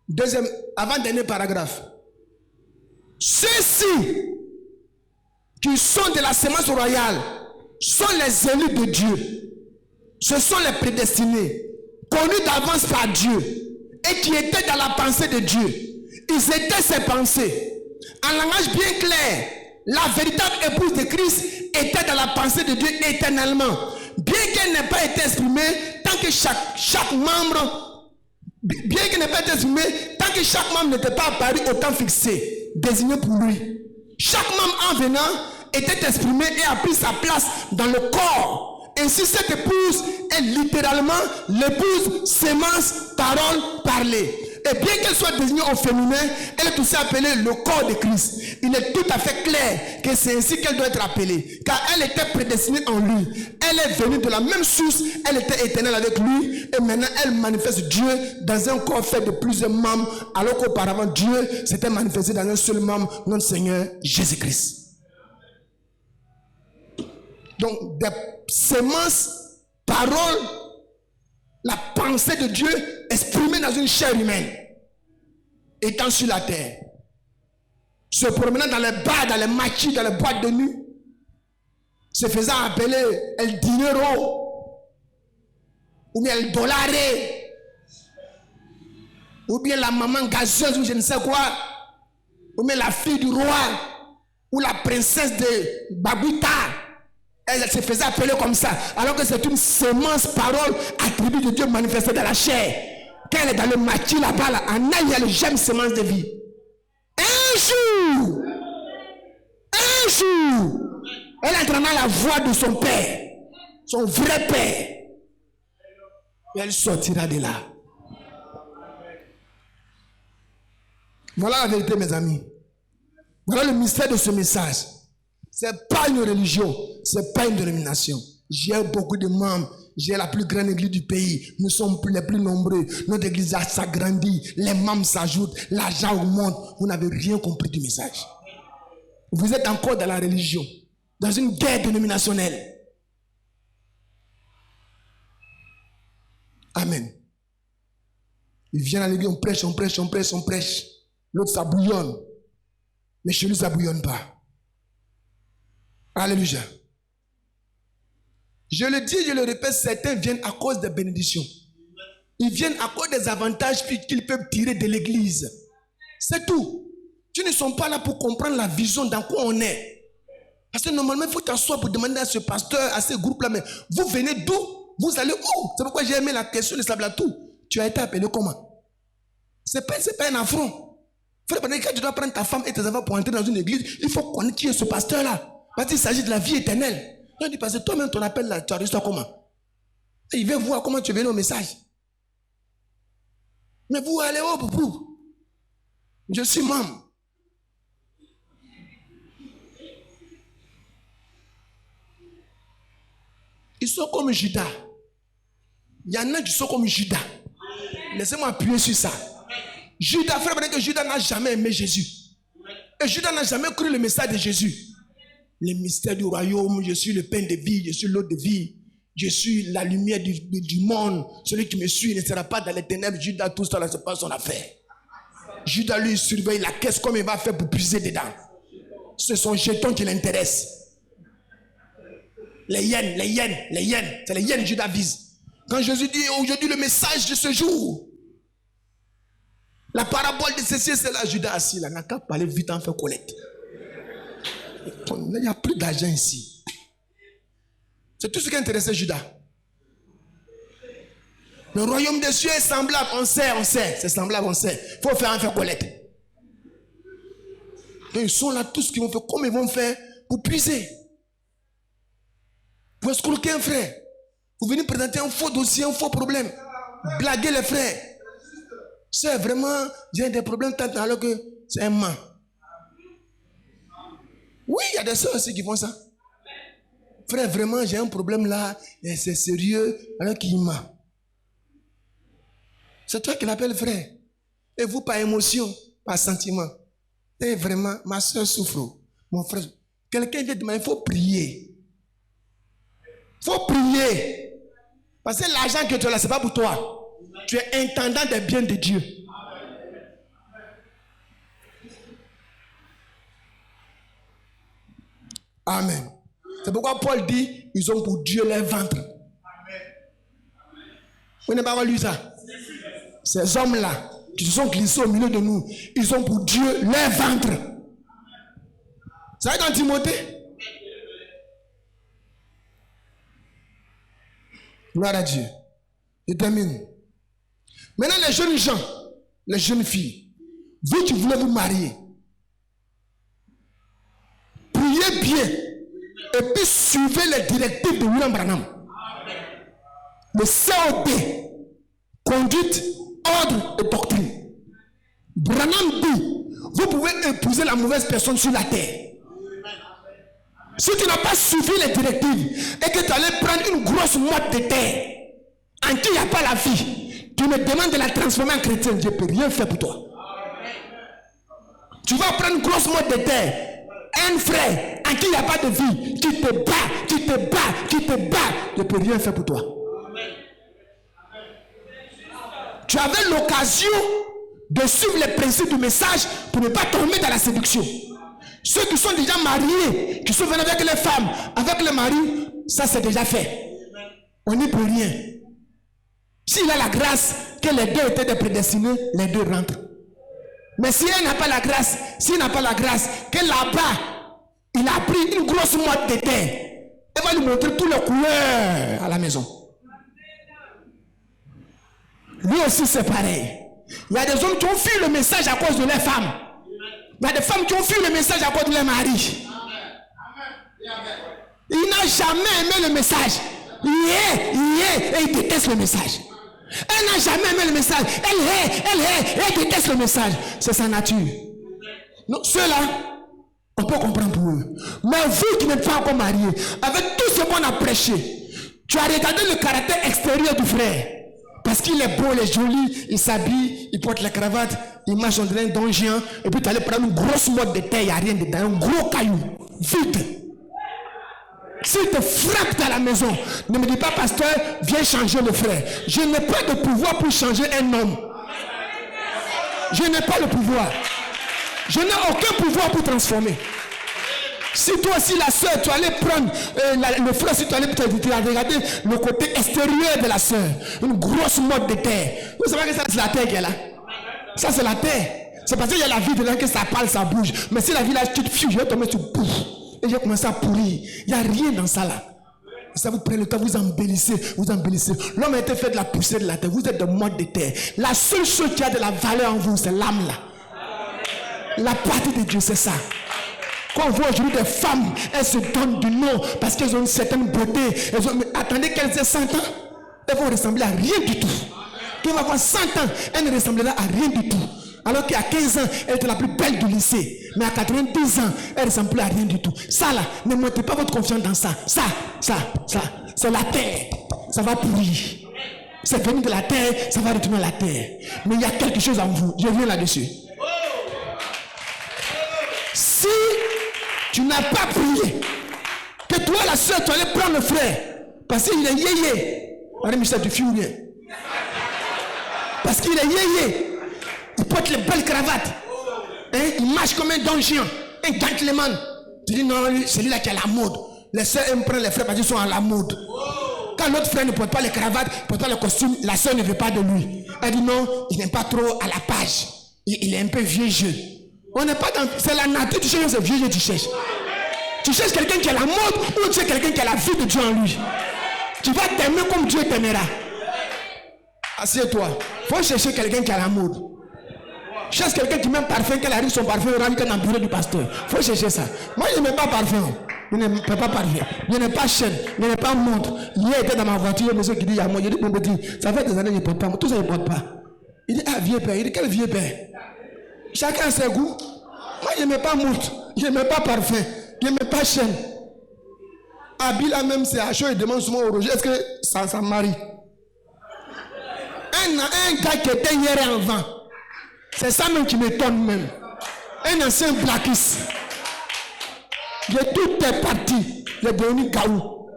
deuxième, avant-dernier paragraphe. Ceux-ci qui sont de la sémence royale sont les élus de Dieu. Ce sont les prédestinés, connus d'avance par Dieu et qui étaient dans la pensée de Dieu. Ils étaient ses pensées. En langage bien clair, la véritable épouse de Christ était dans la pensée de Dieu éternellement. Bien qu'elle n'ait pas été exprimée, tant que chaque membre, bien qu'elle n'ait pas été exprimée, tant que chaque membre n'était pas apparu au temps fixé, désigné pour lui. Chaque membre en venant était exprimé et a pris sa place dans le corps. Ainsi, cette épouse est littéralement l'épouse sémence, parole, parler. Et bien qu'elle soit désignée au féminin, elle est aussi appelée le corps de Christ. Il est tout à fait clair que c'est ainsi qu'elle doit être appelée. Car elle était prédestinée en lui. Elle est venue de la même source. Elle était éternelle avec lui. Et maintenant, elle manifeste Dieu dans un corps fait de plusieurs membres. Alors qu'auparavant, Dieu s'était manifesté dans un seul membre, notre Seigneur Jésus-Christ. Donc, des sémences, paroles, la pensée de Dieu exprimée dans une chair humaine, étant sur la terre, se promenant dans les bars, dans les machis, dans les boîtes de nuit, se faisant appeler El Dinero, ou bien El Dollare, ou bien la maman gazeuse, ou je ne sais quoi, ou bien la fille du roi, ou la princesse de Babuita. Elle se faisait appeler comme ça, alors que c'est une sémence, parole, attribut de Dieu manifesté dans la chair. Quand elle est dans le maquis là-bas, là, en elle, il y a le germe sémence de vie. Un un jour, elle entendra la voix de son père, son vrai père. Et elle sortira de là. Voilà la vérité, mes amis. Voilà le mystère de ce message. Ce n'est pas une religion, ce n'est pas une dénomination. J'ai beaucoup de membres. J'ai la plus grande église du pays. Nous sommes les plus nombreux. Notre église s'agrandit. Les membres s'ajoutent. L'argent augmente. Vous n'avez rien compris du message. Vous êtes encore dans la religion. Dans une guerre dénominationnelle. Amen. Il vient à l'église, on prêche. L'autre, ça bouillonne. Mais chez lui, ça ne bouillonne pas. Alléluia. Je le dis, je le répète, certains viennent à cause des bénédictions. Ils viennent à cause des avantages qu'ils peuvent tirer de l'église. C'est tout. Tu ne sont pas là pour comprendre la vision dans quoi on est. Parce que normalement, il faut t'asseoir pour demander à ce pasteur, à ce groupe-là, mais vous venez d'où? Vous allez où? C'est pourquoi j'ai aimé la question de Sablatou. Tu as été appelé comment? C'est pas un affront. Frère, quand tu dois prendre ta femme et tes enfants pour entrer dans une église, il faut connaître qui est ce pasteur-là. Parce qu'il s'agit de la vie éternelle. Il dit, parce que toi-même, ton appel là, tu as reçu ça comment? Et il veut voir comment tu es venu au message. Mais vous allez où, Poupou? Je suis membre. Ils sont comme Judas. Il y en a qui sont comme Judas. Laissez-moi appuyer sur ça. Judas, frère, que Judas n'a jamais aimé Jésus. Et Judas n'a jamais cru le message de Jésus. Le mystère du royaume, je suis le pain de vie, je suis l'eau de vie, je suis la lumière du monde. Celui qui me suit ne sera pas dans les ténèbres. Judas, tout ça, c'est pas son affaire. Judas, lui, surveille la caisse, comme il va faire pour puiser dedans. C'est son jeton qui l'intéresse. Les yens, c'est les yens Judas vise. Quand Jésus dit aujourd'hui le message de ce jour, la parabole de ceci et cela, Judas assis là, n'a qu'à parler vite en fait collecte. Il n'y a plus d'argent ici. C'est tout ce qui intéressait Judas. Le royaume des cieux est semblable, on sait, c'est semblable, on sait. Il faut faire un fait collecte. Donc ils sont là, tous ce qu'ils vont faire, comment ils vont faire pour puiser. Pour escroquer un frère. Vous venez présenter un faux dossier, un faux problème. Blaguer les frères. C'est vraiment, j'ai des problèmes tant alors que c'est un man. Oui, il y a des soeurs aussi qui font ça. Frère, vraiment, j'ai un problème là, et c'est sérieux, alors qu'il m'a. C'est toi qui l'appelles frère. Et vous, par émotion, par sentiment. Et vraiment, ma soeur souffre. Mon frère, quelqu'un vient de demander, il faut prier. Il faut prier. Parce que l'argent que tu as là, ce n'est pas pour toi. Tu es intendant des biens de Dieu. Amen. C'est pourquoi Paul dit, ils ont pour Dieu leur ventre. Vous n'avez pas lu ça? Ces hommes-là, qui se sont glissés au milieu de nous, ils ont pour Dieu leur ventre. Ça va dans Timothée? Gloire à Dieu. Je termine. Maintenant, les jeunes gens, les jeunes filles, vous qui voulez vous marier, priez bien et puis suivez les directives de William Branham. Le COD, conduite, ordre et doctrine. Branham dit, vous pouvez épouser la mauvaise personne sur la terre. Si tu n'as pas suivi les directives et que tu allais prendre une grosse motte de terre en qui il n'y a pas la vie, tu me demandes de la transformer en chrétien, je ne peux rien faire pour toi. Tu vas prendre une grosse motte de terre, un frère en qui il n'y a pas de vie, qui te bat, je ne peux rien faire pour toi. Tu avais l'occasion de suivre les principes du message pour ne pas tomber dans la séduction. Ceux qui sont déjà mariés, qui sont venus avec les femmes, avec les maris, ça c'est déjà fait. On n'y peut rien. S'il a la grâce que les deux étaient des prédestinés, les deux rentrent. Mais si elle n'a pas la grâce, s'il n'a pas la grâce, que là-bas, il a pris une grosse motte de terre, elle va lui montrer toutes les couleurs à la maison. Lui aussi c'est pareil. Il y a des hommes qui ont fui le message à cause de leurs femmes. Il y a des femmes qui ont fui le message à cause de leur mari. Il n'a jamais aimé le message. Et il déteste le message. Elle n'a jamais aimé le message. Elle déteste le message. C'est sa nature. Donc ceux-là, on peut comprendre pour eux. Mais vous qui n'êtes pas encore mariés, avec tout ce qu'on a prêché, tu as regardé le caractère extérieur du frère. Parce qu'il est beau, il est joli, il s'habille, il porte la cravate, il marche en un donjon, et puis tu allais prendre une grosse motte de terre, il n'y a rien dedans, un gros caillou, vide. S'il te frappe à la maison, ne me dis pas, pasteur, viens changer le frère. Je n'ai pas de pouvoir pour changer un homme. Je n'ai pas le pouvoir. Je n'ai aucun pouvoir pour transformer. Si toi aussi la soeur, tu allais prendre le frère, si tu allais regarder le côté extérieur de la soeur, une grosse motte de terre. Vous savez que ça c'est la terre qui est là. Ça c'est la terre. C'est parce qu'il y a la vie dedans que ça parle, ça bouge. Mais si la vie là, tu te fies, je vais tomber sur bouf. Et j'ai commencé à pourrir. Il n'y a rien dans ça là. Et ça vous prenez le temps, vous embellissez, vous embellissez. L'homme a été fait de la poussière de la terre. Vous êtes de motte de terre. La seule chose qui a de la valeur en vous, c'est l'âme là. La partie de Dieu, c'est ça. Quand on voit aujourd'hui des femmes, elles se donnent du nom parce qu'elles ont une certaine beauté. Mais attendez qu'elles aient 100 ans, elles vont ressembler à rien du tout. Quand elle va avoir 100 ans, elle ne ressemblera à rien du tout. Alors qu'à 15 ans, elle était la plus belle du lycée. Mais à 90 ans, elle ne ressemble plus à rien du tout. Ça là, ne mettez pas votre confiance dans ça. Ça, c'est la terre. Ça va pourrir. C'est venu de la terre, ça va retourner à la terre. Mais il y a quelque chose en vous. Je reviens là-dessus. Si tu n'as pas prié, que toi la soeur, tu allais prendre le frère, parce qu'il est yéyé. Allez, Michel, tu fuis ou bien? Parce qu'il est yéyé. Il porte les belles cravates. Hein? Il marche comme un donjon, un gentleman. Tu dis non, c'est lui là qui a la mode. Les soeurs aiment prendre les frères parce qu'ils sont à la mode. Quand l'autre frère ne porte pas les cravates, ne porte pas le costume, la soeur ne veut pas de lui. Elle dit non, il n'est pas trop à la page. Il est un peu vieux jeu. On n'est pas dans. C'est la nature, tu cherches, c'est vieux jeu, tu cherches. Tu cherches quelqu'un qui a la mode ou tu cherches quelqu'un qui a la vie de Dieu en lui. Tu vas t'aimer comme Dieu t'aimera. Assieds-toi. Il faut chercher quelqu'un qui a la mode. Cherche quelqu'un qui met parfum, qu'elle arrive son parfum au rang dans le bureau du pasteur. Il faut chercher ça. Moi, je n'aime pas parfum. Je n'aime pas parfum. Je n'aime pas chaîne. Je n'aime pas montre. Hier, était dans ma voiture, monsieur qui dit, il y a moi. Je dis, mon petit, ça fait des années que je ne porte pas. Tout ça, je ne porte pas. Il dit, ah, vieux père. Il dit, quel vieux père? Chacun a ses goûts. Moi, je n'aime pas montre. Je n'aime pas parfum. Je n'aime pas chaîne. Abila même, c'est à chaud, il demande souvent au Roger, est-ce que ça marie? Un gars qui était hier en vent. C'est ça même qui m'étonne même. Un ancien blackiste. Tout est parti. Il est devenu gaou.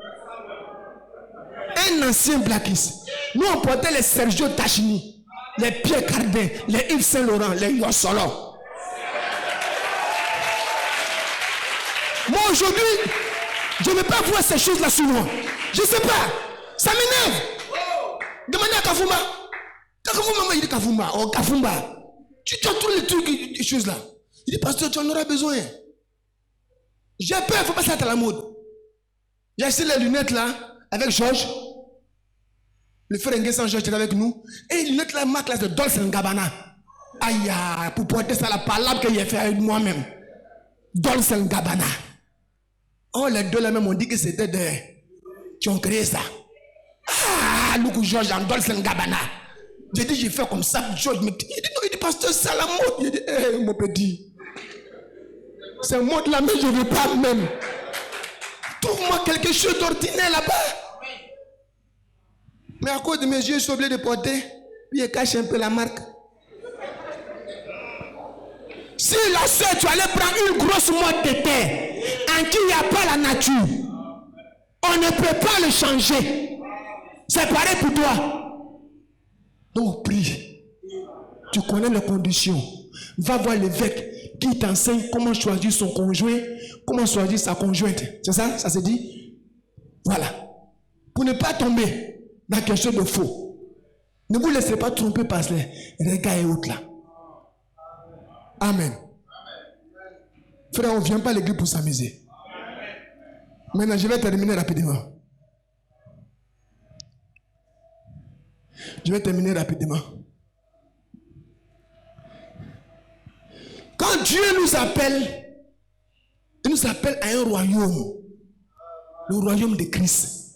Un ancien blackiste. Nous on portait les Sergio Tachini, les Pierre Cardin, les Yves Saint Laurent, les Yossolo. Moi aujourd'hui, je ne veux pas voir ces choses-là sur moi. Je ne sais pas. Ça m'énerve. Demandez à Kafumba. Kafumba, il dit Kafumba. Oh Kafumba. Tu as tous les trucs, les choses là. Il dit, pasteur, tu en auras besoin. J'ai peur, il ne faut pas s'arrêter à la mode. J'ai acheté les lunettes là, avec Georges. Le frère Nguessan Georges était avec nous. Et les lunettes là, marque là, de Dolce & Gabbana. Aïe, pour porter ça, la palabre que j'ai fait avec moi-même. Dolce & Gabbana. Oh, les deux là même, on dit que c'était des qui ont créé ça. Ah, look Georges en Dolce & Gabbana. J'ai dit, j'ai fait comme ça. Georges me dit, il dit, non, il dit, pasteur, c'est la mode. Il dit, mon petit, c'est mode là, mais je ne veux pas même. Trouve-moi quelque chose d'ordinaire là-bas. Mais à cause de mes yeux, je suis obligé de porter. Puis il cache un peu la marque. Si la soeur, tu allais prendre une grosse mode de terre, en qui il n'y a pas la nature, on ne peut pas le changer. C'est pareil pour toi. Donc prie. Tu connais les conditions. Va voir l'évêque qui t'enseigne comment choisir son conjoint, comment choisir sa conjointe. C'est ça? Ça se dit? Voilà. Pour ne pas tomber dans quelque chose de faux. Ne vous laissez pas tromper par les regards et autres là. Amen. Frère, on ne vient pas à l'église pour s'amuser. Maintenant, je vais terminer rapidement. Je vais terminer rapidement. Quand Quand Dieu nous appelle, il nous appelle à un royaume. Le royaume de Christ.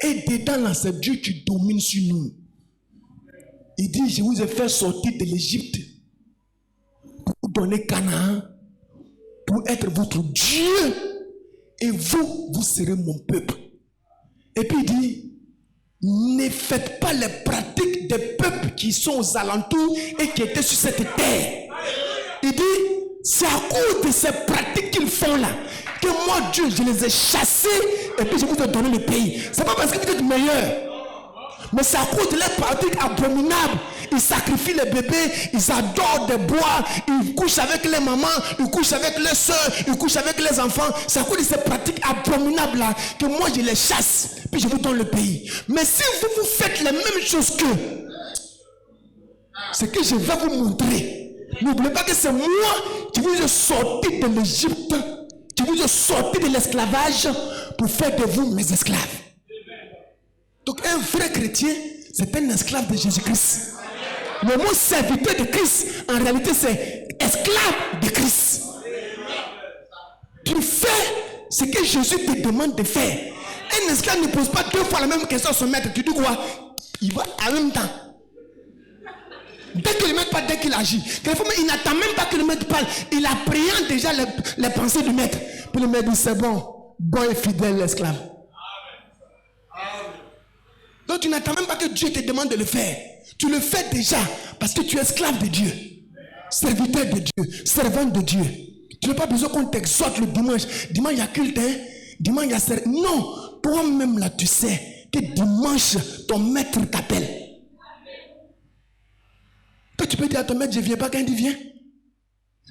Et dedans, là, c'est Dieu qui domine sur nous. Il dit, je vous ai fait sortir de l'Égypte pour vous donner Canaan, pour être votre Dieu. Et vous, vous serez mon peuple. Et puis il dit, ne faites pas les pratiques des peuples qui sont aux alentours et qui étaient sur cette terre. Il dit, c'est à cause de ces pratiques qu'ils font là que moi, Dieu, je les ai chassés et puis je vous ai donné le pays. C'est pas parce que vous êtes meilleurs, mais c'est à cause de leurs pratiques abominables. Ils sacrifient les bébés, ils adorent des bois, ils couchent avec les mamans, ils couchent avec les soeurs, ils couchent avec les enfants. C'est à cause de ces pratiques abominables là que moi je les chasse, puis je vous donne le pays. Mais si vous faites les mêmes choses qu'eux, ce que je vais vous montrer, n'oubliez pas que c'est moi qui vous ai sorti de l'Égypte, qui vous ai sorti de l'esclavage pour faire de vous mes esclaves. Donc un vrai chrétien, c'est un esclave de Jésus-Christ. Le mot serviteur de Christ, en réalité, c'est esclave de Christ. Tu fais ce que Jésus te demande de faire. Un esclave ne pose pas deux fois la même question à son maître. Tu dis quoi? Il va en même temps. Dès que le maître parle, dès qu'il agit. Quelquefois, il n'attend même pas que le maître parle. Il appréhende déjà les pensées du maître. Puis le maître dit, c'est bon. Bon et fidèle l'esclave. Donc tu n'attends même pas que Dieu te demande de le faire. Tu le fais déjà parce que tu es esclave de Dieu. Serviteur de Dieu. Servant de Dieu. Tu n'as pas besoin qu'on t'exhorte le dimanche. Dimanche, il y a culte. Dimanche, il y a service. Non. Toi-même là, tu sais que dimanche, ton maître t'appelle. Toi, tu peux dire à ton maître, je ne viens pas quand il dit viens.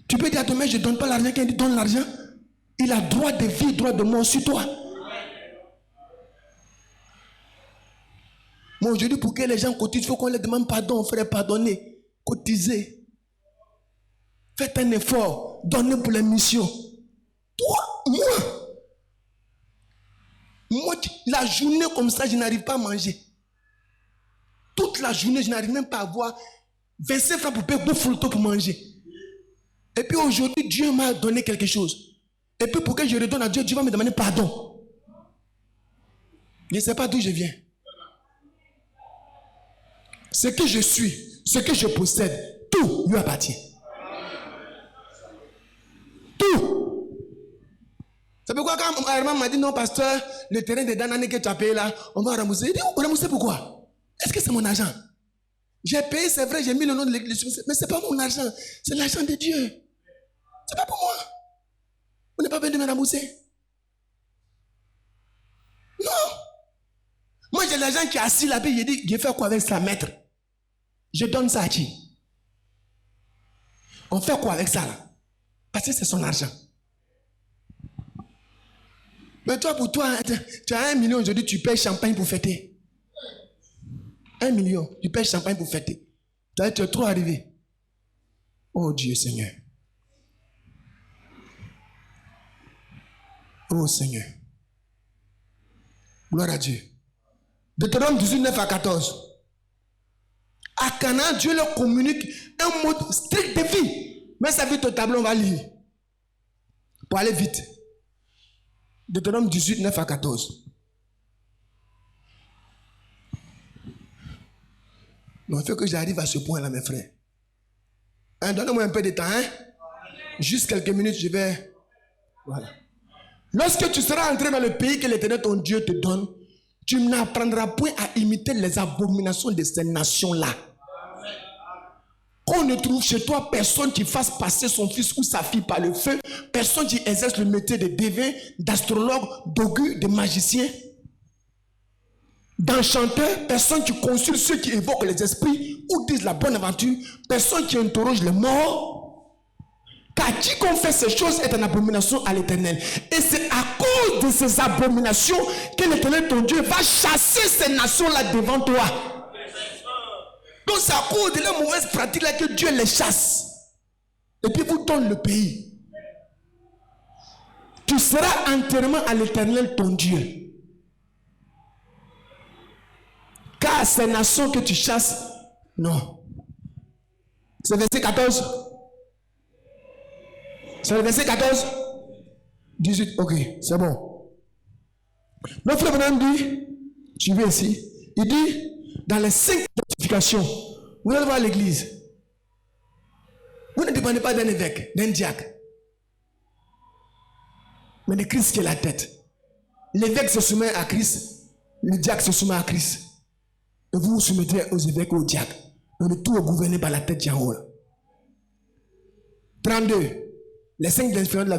Tu peux dire à ton maître, je ne donne pas l'argent quand il dit donne l'argent. Il a droit de vie, droit de mort sur toi. Moi, aujourd'hui, pour que les gens cotisent, il faut qu'on leur demande pardon, frère, pardonnez. Cotisez. Faites un effort. Donnez pour les missions. Toi, moi, la journée comme ça, je n'arrive pas à manger. Toute la journée, je n'arrive même pas à avoir 25 francs pour payer beaucoup pour manger. Et puis aujourd'hui, Dieu m'a donné quelque chose. Et puis pour que je redonne à Dieu, Dieu va me demander pardon. Je ne sais pas d'où je viens. Ce que je suis, ce que je possède, tout lui appartient. Tout. C'est pourquoi quand Herman m'a dit non, pasteur, le terrain de Danane que tu as payé là, on va rembourser. Il dit, on va rembourser pourquoi? Est-ce que c'est mon argent? J'ai payé, c'est vrai, j'ai mis le nom de l'église, mais ce n'est pas mon argent, c'est l'argent de Dieu. Ce n'est pas pour moi. Vous n'avez pas besoin de me rembourser. Non. Moi, j'ai l'argent qui est assis là-bas, il dit, je fais quoi avec ça, maître? Je donne ça à qui? On fait quoi avec ça là? Parce que c'est son argent. Mais toi, pour toi, tu as 1 million aujourd'hui, tu payes champagne pour fêter. 1 million, tu payes champagne pour fêter. Tu es trop arrivé. Oh Dieu Seigneur. Oh Seigneur. Gloire à Dieu. Deutéronome 18, 9 à 14. À Canaan, Dieu leur communique un mode strict de vie. Mais ça vite au tableau, on va lire. Pour aller vite. Deutéronome 18, 9 à 14. Non, il faut que j'arrive à ce point-là, mes frères. Hein, donnez-moi un peu de temps. Hein? Juste quelques minutes, je vais... Voilà. Lorsque tu seras entré dans le pays que l'Éternel, ton Dieu, te donne, tu n'apprendras point à imiter les abominations de ces nations-là. Qu'on ne trouve chez toi personne qui fasse passer son fils ou sa fille par le feu, personne qui exerce le métier de devin, d'astrologue, d'augur, de magicien, d'enchanteur, personne qui consulte ceux qui évoquent les esprits ou disent la bonne aventure, personne qui interroge les morts. Car quiconque fait ces choses est une abomination à l'Éternel. Et c'est à cause de ces abominations que l'Éternel, ton Dieu, va chasser ces nations-là devant toi. Donc c'est à cause de leurs mauvaises pratiques-là que Dieu les chasse. Et puis vous donne le pays. Tu seras entièrement à l'Éternel, ton Dieu. Car ces nations que tu chasses, non. C'est verset 14. C'est le verset 14, 18. Ok, c'est bon. Notre frère Branham dit, tu viens ici, il dit, dans les 5 notifications, vous allez voir l'église. Vous ne dépendez pas d'un évêque, d'un diacre, mais de Christ qui est la tête. L'évêque se soumet à Christ, le diacre se soumet à Christ. Et vous vous soumettez aux évêques et aux diacres. Mais le tout est gouverné par la tête qui est en haut. 32. Les 5 influences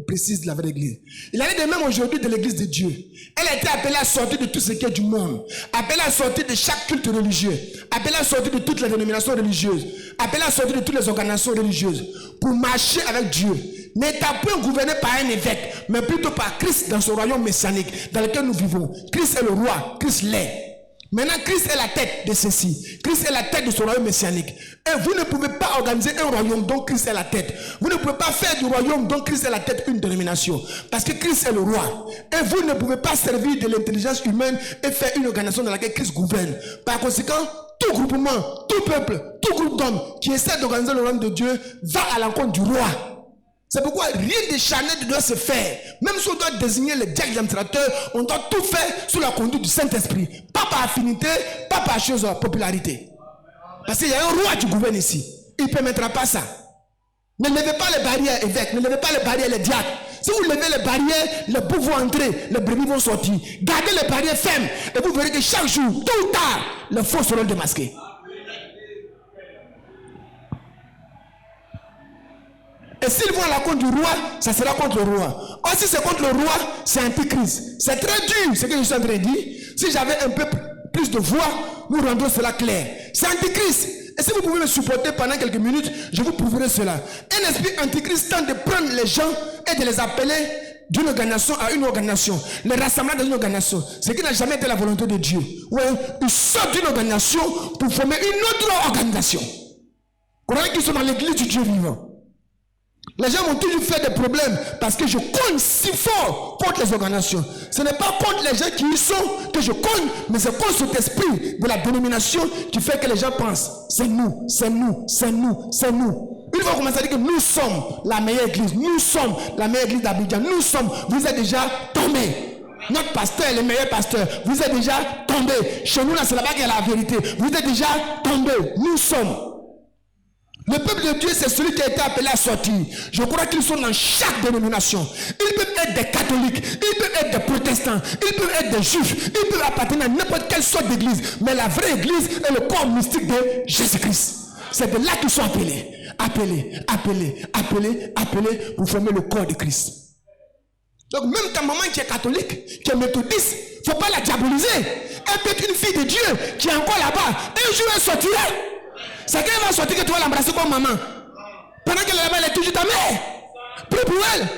précises de la vraie église. Il en est de même aujourd'hui de l'église de Dieu. Elle a été appelée à sortir de tout ce qui est du monde. Appelée à sortir de chaque culte religieux. Appelée à sortir de toutes les dénominations religieuses. Appelée à sortir de toutes les organisations religieuses. Pour marcher avec Dieu. N'étant point gouverné par un évêque, mais plutôt par Christ dans son royaume messianique dans lequel nous vivons. Christ est le roi. Christ l'est. Maintenant, Christ est la tête de ceci. Christ est la tête de son royaume messianique. Et vous ne pouvez pas organiser un royaume dont Christ est la tête. Vous ne pouvez pas faire du royaume dont Christ est la tête une dénomination. Parce que Christ est le roi. Et vous ne pouvez pas servir de l'intelligence humaine et faire une organisation dans laquelle Christ gouverne. Par conséquent, tout groupement, tout peuple, tout groupe d'hommes qui essaie d'organiser le royaume de Dieu va à l'encontre du roi. C'est pourquoi rien de charnel ne doit se faire. Même si on doit désigner les diacres administrateurs, on doit tout faire sous la conduite du Saint-Esprit. Pas par affinité, pas par chose de popularité. Parce qu'il y a un roi qui gouverne ici. Il ne permettra pas ça. Ne levez pas les barrières évêques, ne levez pas les barrières les diacres. Si vous levez les barrières, les boucs vont entrer, les brebis vont sortir. Gardez les barrières fermes et vous verrez que chaque jour, tôt ou tard, les faux seront démasqués. Et s'ils vont à la contre du roi, ça sera contre le roi. Or, si c'est contre le roi, c'est antichrist. C'est très dur ce que je suis en train de dire. Si j'avais un peu plus de voix, nous rendrons cela clair. C'est antichrist. Et si vous pouvez me supporter pendant quelques minutes, je vous prouverai cela. Un esprit antichrist tente de prendre les gens et de les appeler d'une organisation à une organisation. Les rassemblements dans une organisation. Ce qui n'a jamais été la volonté de Dieu. Ouais, ils sortent d'une organisation pour former une autre organisation. Croyez qu'ils sont dans l'église du Dieu vivant. Les gens m'ont toujours fait des problèmes parce que je cogne si fort contre les organisations. Ce n'est pas contre les gens qui y sont que je cogne, mais c'est contre cet esprit de la dénomination qui fait que les gens pensent c'est nous, c'est nous, c'est nous, c'est nous. Une fois qu'on commence à dire que nous sommes la meilleure église, nous sommes la meilleure église d'Abidjan, nous sommes, vous êtes déjà tombés. Notre pasteur est le meilleur pasteur, vous êtes déjà tombés. Chez nous là, c'est là-bas qu'il y a la vérité. Vous êtes déjà tombés, nous sommes. Le peuple de Dieu, c'est celui qui a été appelé à sortir. Je crois qu'ils sont dans chaque dénomination. Ils peuvent être des catholiques, ils peuvent être des protestants, ils peuvent être des juifs, ils peuvent appartenir à n'importe quelle sorte d'église. Mais la vraie église est le corps mystique de Jésus-Christ. C'est de là qu'ils sont appelés. Appelés pour former le corps de Christ. Donc même ta maman qui est catholique, qui est méthodiste, il ne faut pas la diaboliser. Elle peut être une fille de Dieu qui est encore là-bas. Un jour elle sortira. C'est qu'elle va sortir que tu vas l'embrasser comme maman. Pendant qu'elle est là-bas, elle est toujours ta mère. Prie pour elle.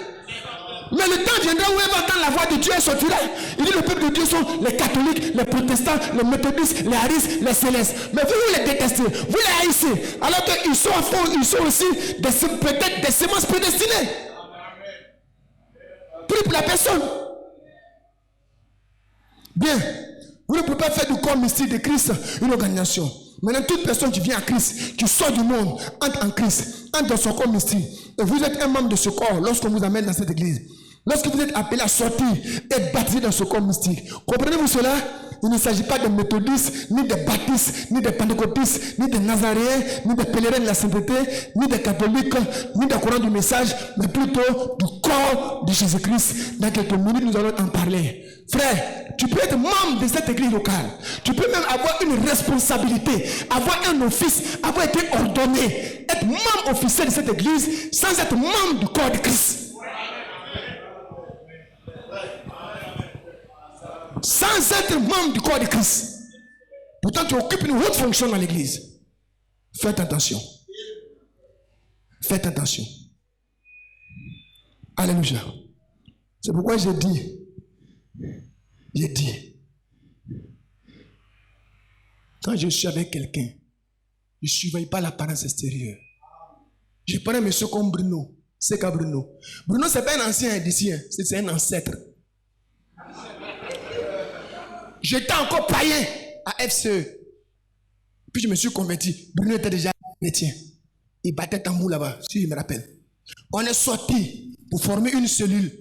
Mais le temps viendra où elle va entendre la voix de Dieu, elle sortira. Il dit le peuple de Dieu sont les catholiques, les protestants, les méthodistes, les haristes, les célestes. Mais vous les détestez, vous les haïssez. Alors qu'ils sont, ils sont aussi peut-être des semences prédestinées. Prie pour la personne. Bien. Vous ne pouvez pas faire du corps mystique de Christ une organisation. Maintenant, toute personne qui vient à Christ, qui sort du monde, entre en Christ, entre dans son corps mystique. Et vous êtes un membre de ce corps lorsqu'on vous amène dans cette église. Lorsque vous êtes appelé à sortir et baptisé dans ce corps mystique. Comprenez-vous cela? Il ne s'agit pas de méthodistes, ni de baptistes, ni de pentecôtistes, ni de nazaréens, ni de pèlerins de la sainteté, ni de catholiques, ni de courant du message, mais plutôt du corps de Jésus-Christ. Dans quelques minutes, nous allons en parler. Frère, tu peux être membre de cette église locale. Tu peux même avoir une responsabilité, avoir un office, avoir été ordonné, être membre officiel de cette église sans être membre du corps de Christ. Sans être membre du corps de Christ. Pourtant, tu occupes une haute fonction dans l'église. Faites attention. Faites attention. Alléluia. C'est pourquoi j'ai dit, quand je suis avec quelqu'un, je ne surveille pas l'apparence extérieure. Je prends un monsieur comme Bruno. C'est qu'à Bruno. Bruno, ce n'est pas un ancien d'ici, c'est un ancêtre. J'étais encore païen à FCE. Puis je me suis converti. Bruno était déjà chrétien. Il battait tambour là-bas, si je me rappelle. On est sorti pour former une cellule.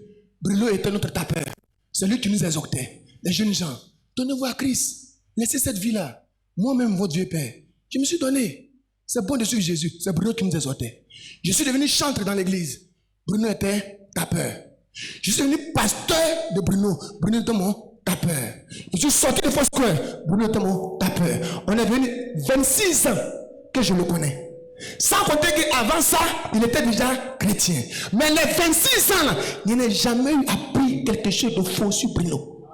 Bruno était notre tapeur. C'est lui qui nous exhortait. Les jeunes gens, donnez-vous à Christ. Laissez cette vie-là. Moi-même, votre vieux père, je me suis donné. C'est bon de suivre Jésus. C'est Bruno qui nous exhortait. Je suis devenu chantre dans l'église. Bruno était tapeur. Je suis devenu pasteur de Bruno. Bruno était mon tapeur. Je suis sorti de Foursquare. Bruno était mon tapeur. On est venu 26 ans que je le connais. Sans compter qu'avant ça, il était déjà chrétien. Mais les 26 ans là, il n'a jamais appris quelque chose de faux sur Bruno.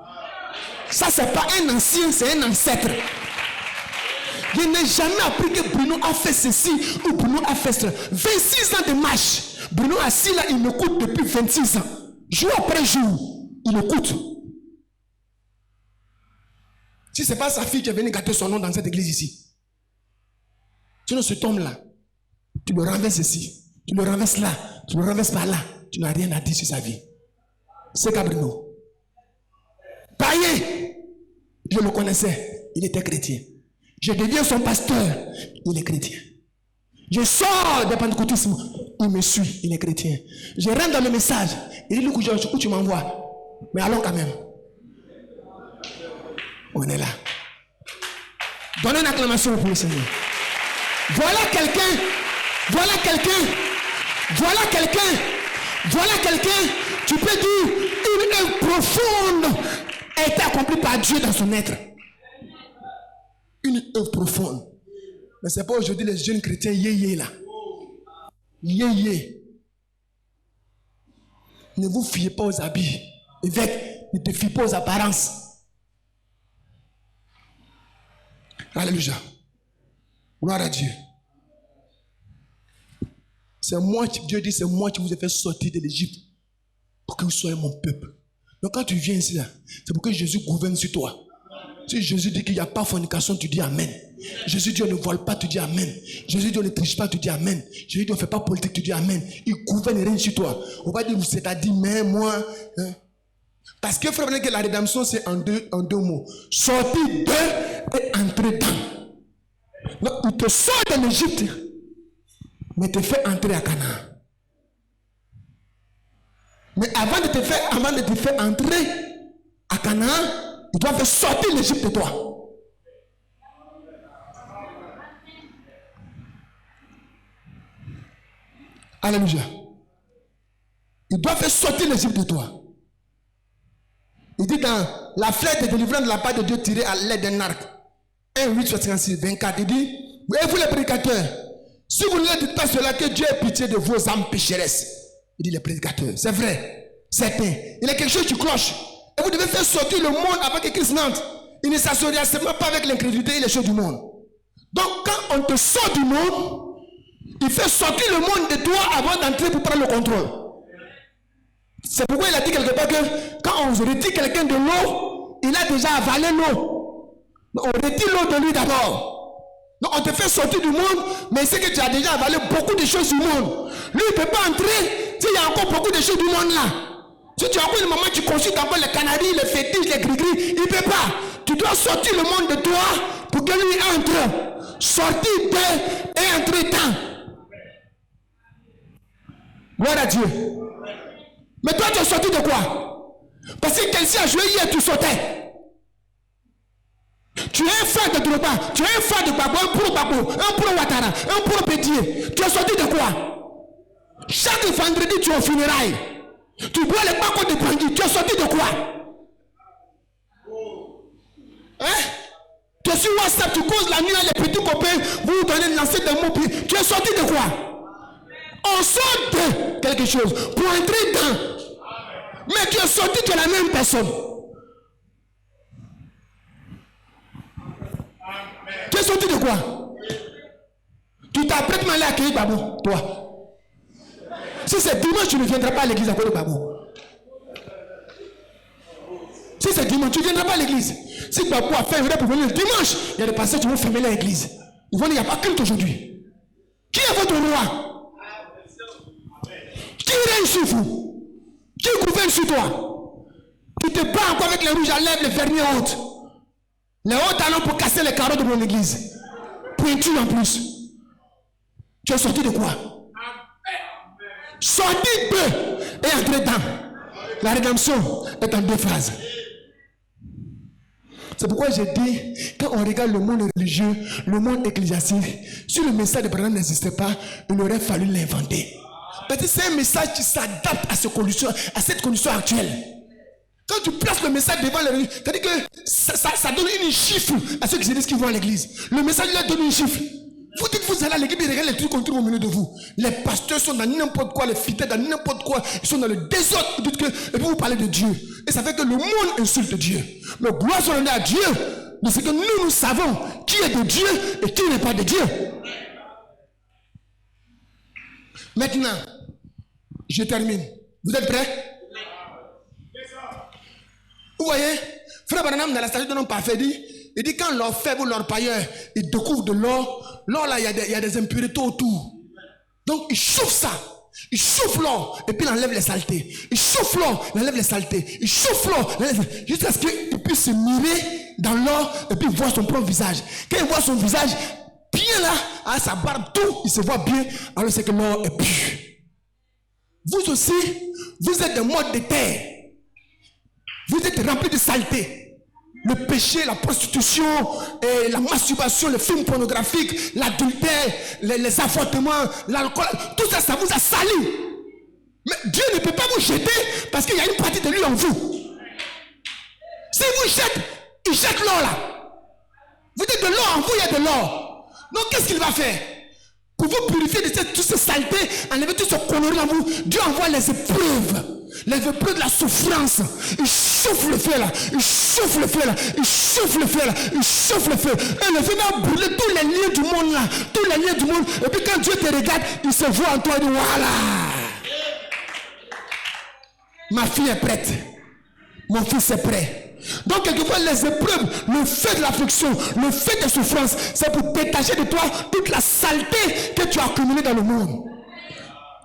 Ça, c'est pas un ancien, c'est un ancêtre. Il n'a jamais appris que Bruno a fait ceci ou Bruno a fait cela. 26 ans de marche. Bruno assis là, il m'écoute depuis 26 ans. Jour après jour, il écoute. Si ce n'est pas sa fille qui est venue gâter son nom dans cette église ici. Sinon, cet homme-là, tu le renverses ici, tu le renverses là, tu le renverses par là. Tu n'as rien à dire sur sa vie. C'est Bruno. Païen, je le connaissais, il était chrétien. Je deviens son pasteur, il est chrétien. Je sors du pentecôtisme, il me suit, il est chrétien. Je rentre dans le message, il dit, où tu m'envoies? Mais allons quand même. On est là. Donnez une acclamation pour le Seigneur. Voilà quelqu'un, voilà quelqu'un, voilà quelqu'un, voilà quelqu'un, tu peux dire, une œuvre profonde a été accomplie par Dieu dans son être. Une œuvre profonde. Mais c'est pas aujourd'hui les jeunes chrétiens yé là. Yé. Ne vous fiez pas aux habits. Évêque, ne te fie pas aux apparences. Alléluia. Gloire à Dieu. C'est moi, Dieu dit, c'est moi qui vous ai fait sortir de l'Égypte pour que vous soyez mon peuple. Donc quand tu viens ici, c'est pour que Jésus gouverne sur toi. Si Jésus dit qu'il n'y a pas fornication, tu dis Amen. Jésus dit on ne vole pas, tu dis Amen. Jésus dit on ne triche pas, tu dis Amen. Jésus dit on ne fait pas politique, tu dis Amen. Il gouverne et règne sur toi. On va dire, c'est-à-dire, mais moi... Hein? Parce que frère, que la rédemption, c'est en deux mots. Sortir de et entrer dans. Donc, il te sort de l'Égypte, mais te fait entrer à Canaan. Mais avant de te faire entrer à Canaan, il doit faire sortir l'Égypte de toi. Alléluia. Il doit faire sortir l'Égypte de toi. Il dit dans la flèche de délivrance de la part de Dieu tirée à l'aide d'un arc. 1, 8, 66, 24. Il dit, et vous les prédicateurs, si vous ne dites pas cela, que Dieu ait pitié de vos âmes pécheresses. Il dit les prédicateurs, c'est vrai, certain. Il y a quelque chose qui cloche. Et vous devez faire sortir le monde avant que Christ n'entre. Il ne s'associe seulement pas avec l'incrédulité et les choses du monde. Donc quand on te sort du monde, il fait sortir le monde de toi avant d'entrer pour prendre le contrôle. C'est pourquoi il a dit quelque part que quand on retire quelqu'un de l'eau, il a déjà avalé l'eau. On retire l'eau de lui d'abord. Donc on te fait sortir du monde, mais c'est que tu as déjà avalé beaucoup de choses du monde. Lui, il ne peut pas entrer s'il y a encore beaucoup de choses du monde là. Si tu as encore une maman, tu consultes encore les canaris, les fétiches, les gris-gris, il ne peut pas. Tu dois sortir le monde de toi pour que lui entre. Sortir de et entrer dans. Gloire à Dieu. Mais toi, tu es sorti de quoi? Parce que quelqu'un a joué hier, tu sautais. Tu es un frère de Droba, tu es un frère de Babo, un pro Babo, un pro Ouattara, un pro Pétier. Tu es sorti de quoi? Chaque vendredi, tu es au funérailles. Tu bois les pacos de Bangui. Tu es sorti de quoi? Hein? Tu es sur WhatsApp, tu causes la nuit à les petits copains, vous vous donnez lancer des mots. Tu es sorti de quoi? On sort de quelque chose pour entrer dans. Mais tu es sorti de la même personne. Tu es sorti de quoi? Tu t'apprêtes à aller accueillir Babou, toi. Si c'est dimanche, tu ne viendras pas à l'église à cause de Babou. Si c'est dimanche, tu ne viendras pas à l'église. Si Babou a fait un vrai pour venir le dimanche, il y a des pasteurs qui vont fermer l'église. Ils vont dire, il n'y a pas culte aujourd'hui. Qui est votre roi? Qui règne sur vous? Qui gouverne sur toi? Tu te bats encore avec les rouges à lèvres, les vernis hautes. Les hauts talons pour casser les carreaux de mon église. Pointu en plus. Tu es sorti de quoi? sortir d'eux et entrer dans. La rédemption est en 2 phases. C'est pourquoi j'ai dit, quand on regarde le monde religieux, le monde ecclésiastique, si le message de Branham n'existait pas, il aurait fallu l'inventer. Parce que c'est un message qui s'adapte à cette condition actuelle. Quand tu places le message devant les religieux, c'est-à-dire que ça donne une chiffre à ceux qui se disent qu'ils vont à l'église. Le message leur donne une chiffre. Vous dites que vous allez à l'église, regardez les trucs qu'on trouve au milieu de vous. Les pasteurs sont dans n'importe quoi, les fidèles dans n'importe quoi, ils sont dans le désordre. Vous dites que, et puis vous parlez de Dieu. Et ça fait que le monde insulte Dieu. Mais gloire soit donnée à Dieu de ce que nous savons qui est de Dieu et qui n'est pas de Dieu. Maintenant, je termine. Vous êtes prêts? Vous voyez, Frère Branham dans la statue d'un homme parfait il dit quand leur faible ou leur pailleur, ils découvrent de l'or, l'or là, il y a des impuretés autour. Donc il chauffe ça. Il chauffe l'or et puis il enlève les saletés. Il chauffe l'or, il enlève les saletés. Il chauffe l'or, jusqu'à ce qu'il puisse se mirer dans l'or et puis voir son propre visage. Quand il voit son visage, bien là, à sa barbe, tout, il se voit bien, alors c'est que l'or est pur. Vous aussi, vous êtes des modes de terre. Vous êtes remplis de saleté. Le péché, la prostitution, et la masturbation, le film pornographique, l'adultère, les avortements, l'alcool, tout ça, ça vous a sali. Mais Dieu ne peut pas vous jeter parce qu'il y a une partie de lui en vous. Si vous jetez, il jette l'or là. Vous dites de l'or en vous, il y a de l'or. Donc qu'est-ce qu'il va faire? Pour vous purifier de toutes ces saletés, enlever tout ce connerie en vous, Dieu envoie les épreuves. Les épreuves de la souffrance. Il chauffe le feu là. Il chauffe le feu là. Il chauffe le feu là. Il chauffe le feu. Et le feu va brûler tous les liens du monde là. Tous les liens du monde. Et puis quand Dieu te regarde, il se voit en toi et dit voilà. Ma fille est prête. Mon fils est prêt. Donc quelquefois les épreuves, le feu de l'affliction, le feu de souffrance, c'est pour détacher de toi toute la saleté que tu as accumulée dans le monde.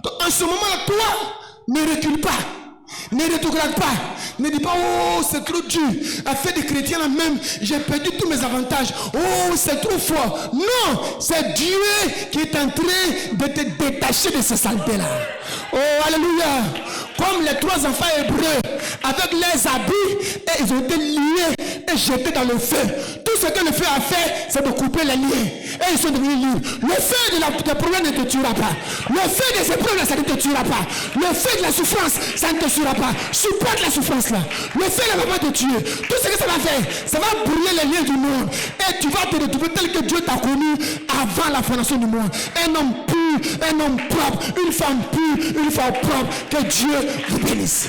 Donc en ce moment-là, toi, ne recule pas, ne rétrograde pas, ne dis pas oh c'est trop dur, afin des chrétiens là même, j'ai perdu tous mes avantages, oh c'est trop fort. Non, c'est Dieu qui est en train de te détacher de ces saletés là. Oh alléluia. Comme les 3 enfants hébreux, avec leurs habits, et ils ont été liés et jetés dans le feu. Tout ce que le feu a fait, c'est de couper les liens. Et ils sont devenus libres. Le feu des problèmes ne te tuera pas. Le feu des épreuves, ça ne te tuera pas. Le feu de la souffrance, ça ne te tuera pas. Supporte la souffrance là. Le feu ne va pas te tuer. Tout ce que ça va faire, ça va brûler les liens du monde. Et tu vas te retrouver tel que Dieu t'a connu avant la fondation du monde. Un homme pur, un homme propre, une femme pure, une femme propre. Que Dieu vous bénisse.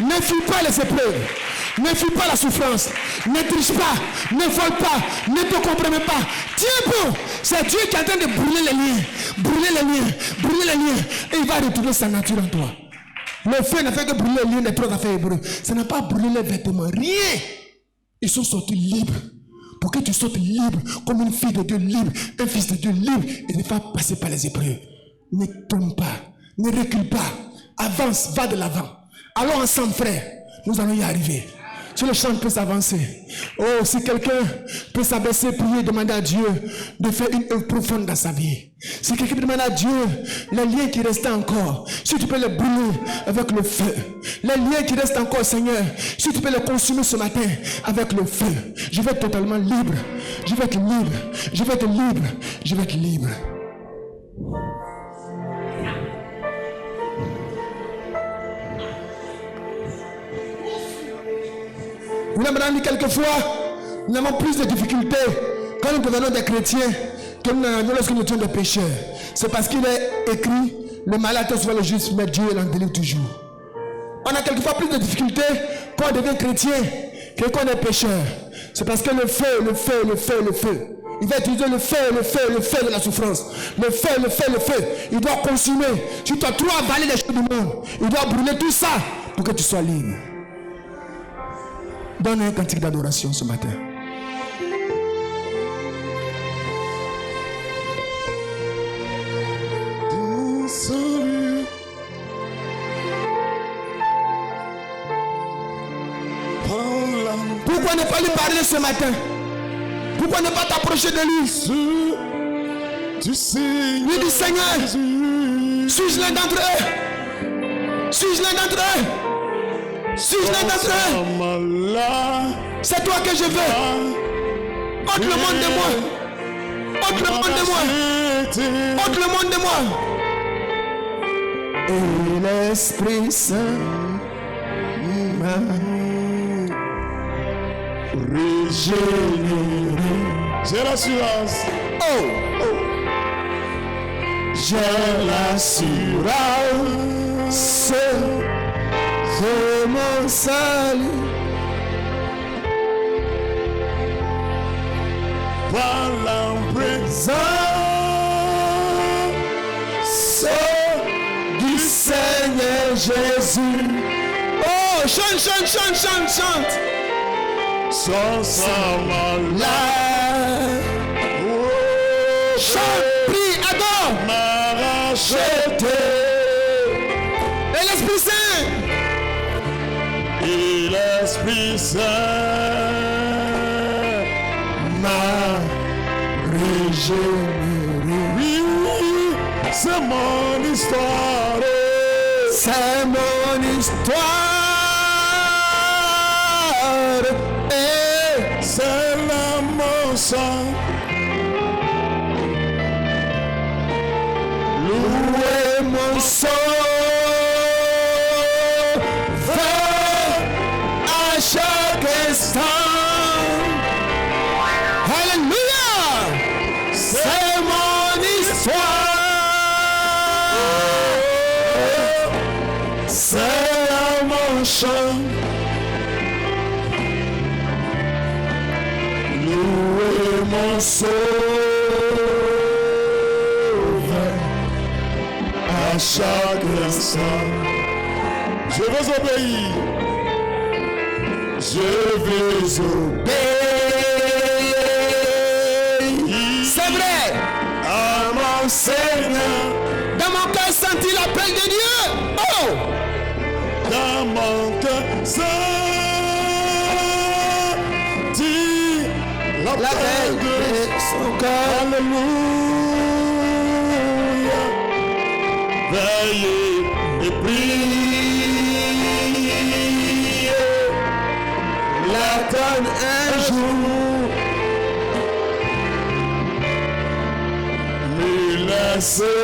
Ne fuis pas les épreuves, ne fuis pas la souffrance, ne triche pas, ne vole pas, ne te compromets pas. Tiens bon, c'est Dieu qui est en train de brûler les liens, brûler les liens, brûler les liens, et il va retrouver sa nature en toi. Le feu n'a fait que brûler les liens des 3 affaires hébreux. Ça n'a pas brûlé les vêtements, rien. Ils sont sortis libres. Pour que tu sortes libre, comme une fille de Dieu libre, un fils de Dieu libre, et ne pas passer par les épreuves. Ne tombe pas, ne recule pas, avance, va de l'avant. Allons ensemble, frère, nous allons y arriver. Si le chant peut s'avancer, oh, si quelqu'un peut s'abaisser, prier, demander à Dieu de faire une œuvre profonde dans sa vie. Si quelqu'un demande à Dieu les liens qui restent encore, si tu peux les brûler avec le feu. Les liens qui restent encore, Seigneur, si tu peux les consumer ce matin avec le feu. Je vais être totalement libre. Je vais être libre. Je vais être libre. Je vais être libre. Vous l'avez dit quelquefois, nous avons plus de difficultés quand nous devenons des chrétiens que nous n'en avons lorsque nous étions des pécheurs. C'est parce qu'il est écrit, le malade soit le juste, mais Dieu l'en délivre toujours. On a quelquefois plus de difficultés quand on devient chrétien que quand on est pécheur. C'est parce que le feu, le feu, le feu, le feu. Il va utiliser le feu, le feu, le feu de la souffrance. Le feu, le feu, le feu. Il doit consumer. Si tu as trop avalé les choses du monde, il doit brûler tout ça pour que tu sois libre. Donne un cantique d'adoration ce matin. Prends la Pourquoi ne pas lui parler ce matin? Pourquoi ne pas t'approcher de lui? Lui dis Seigneur, suis-je l'un d'entre eux? Suis-je l'un d'entre eux? Suis-je l'un d'entre eux? C'est toi que je veux. Ôte le monde de moi. Ôte le monde de moi. Ôte le monde de moi. Et l'Esprit Saint m'a régénéré. J'ai l'assurance. Oh. J'ai l'assurance de mon salut. Par la présence du Seigneur Jésus. Oh, chante, chante, chante, chante, chante. Sans savoir là. Chante, prie, adore. m'a racheté. Et l'Esprit Saint. Et l'Esprit Saint m'a régénéré. Oui, c'est mon histoire. C'est mon histoire. Et c'est la mon sang. Louez mon sauveur à chaque instant. Alléluia. C'est mon histoire. C'est mon chant. Louez mon sauveur à chaque instant. Je veux obéir. Je veux obéir. C'est vrai. À mon Seigneur. Dans mon cœur, senti l'appel de Dieu. Oh. Dans mon cœur, senti l'appel de son cœur. Alléluia. Veillez et priez. L'attendre un jour. Me laissez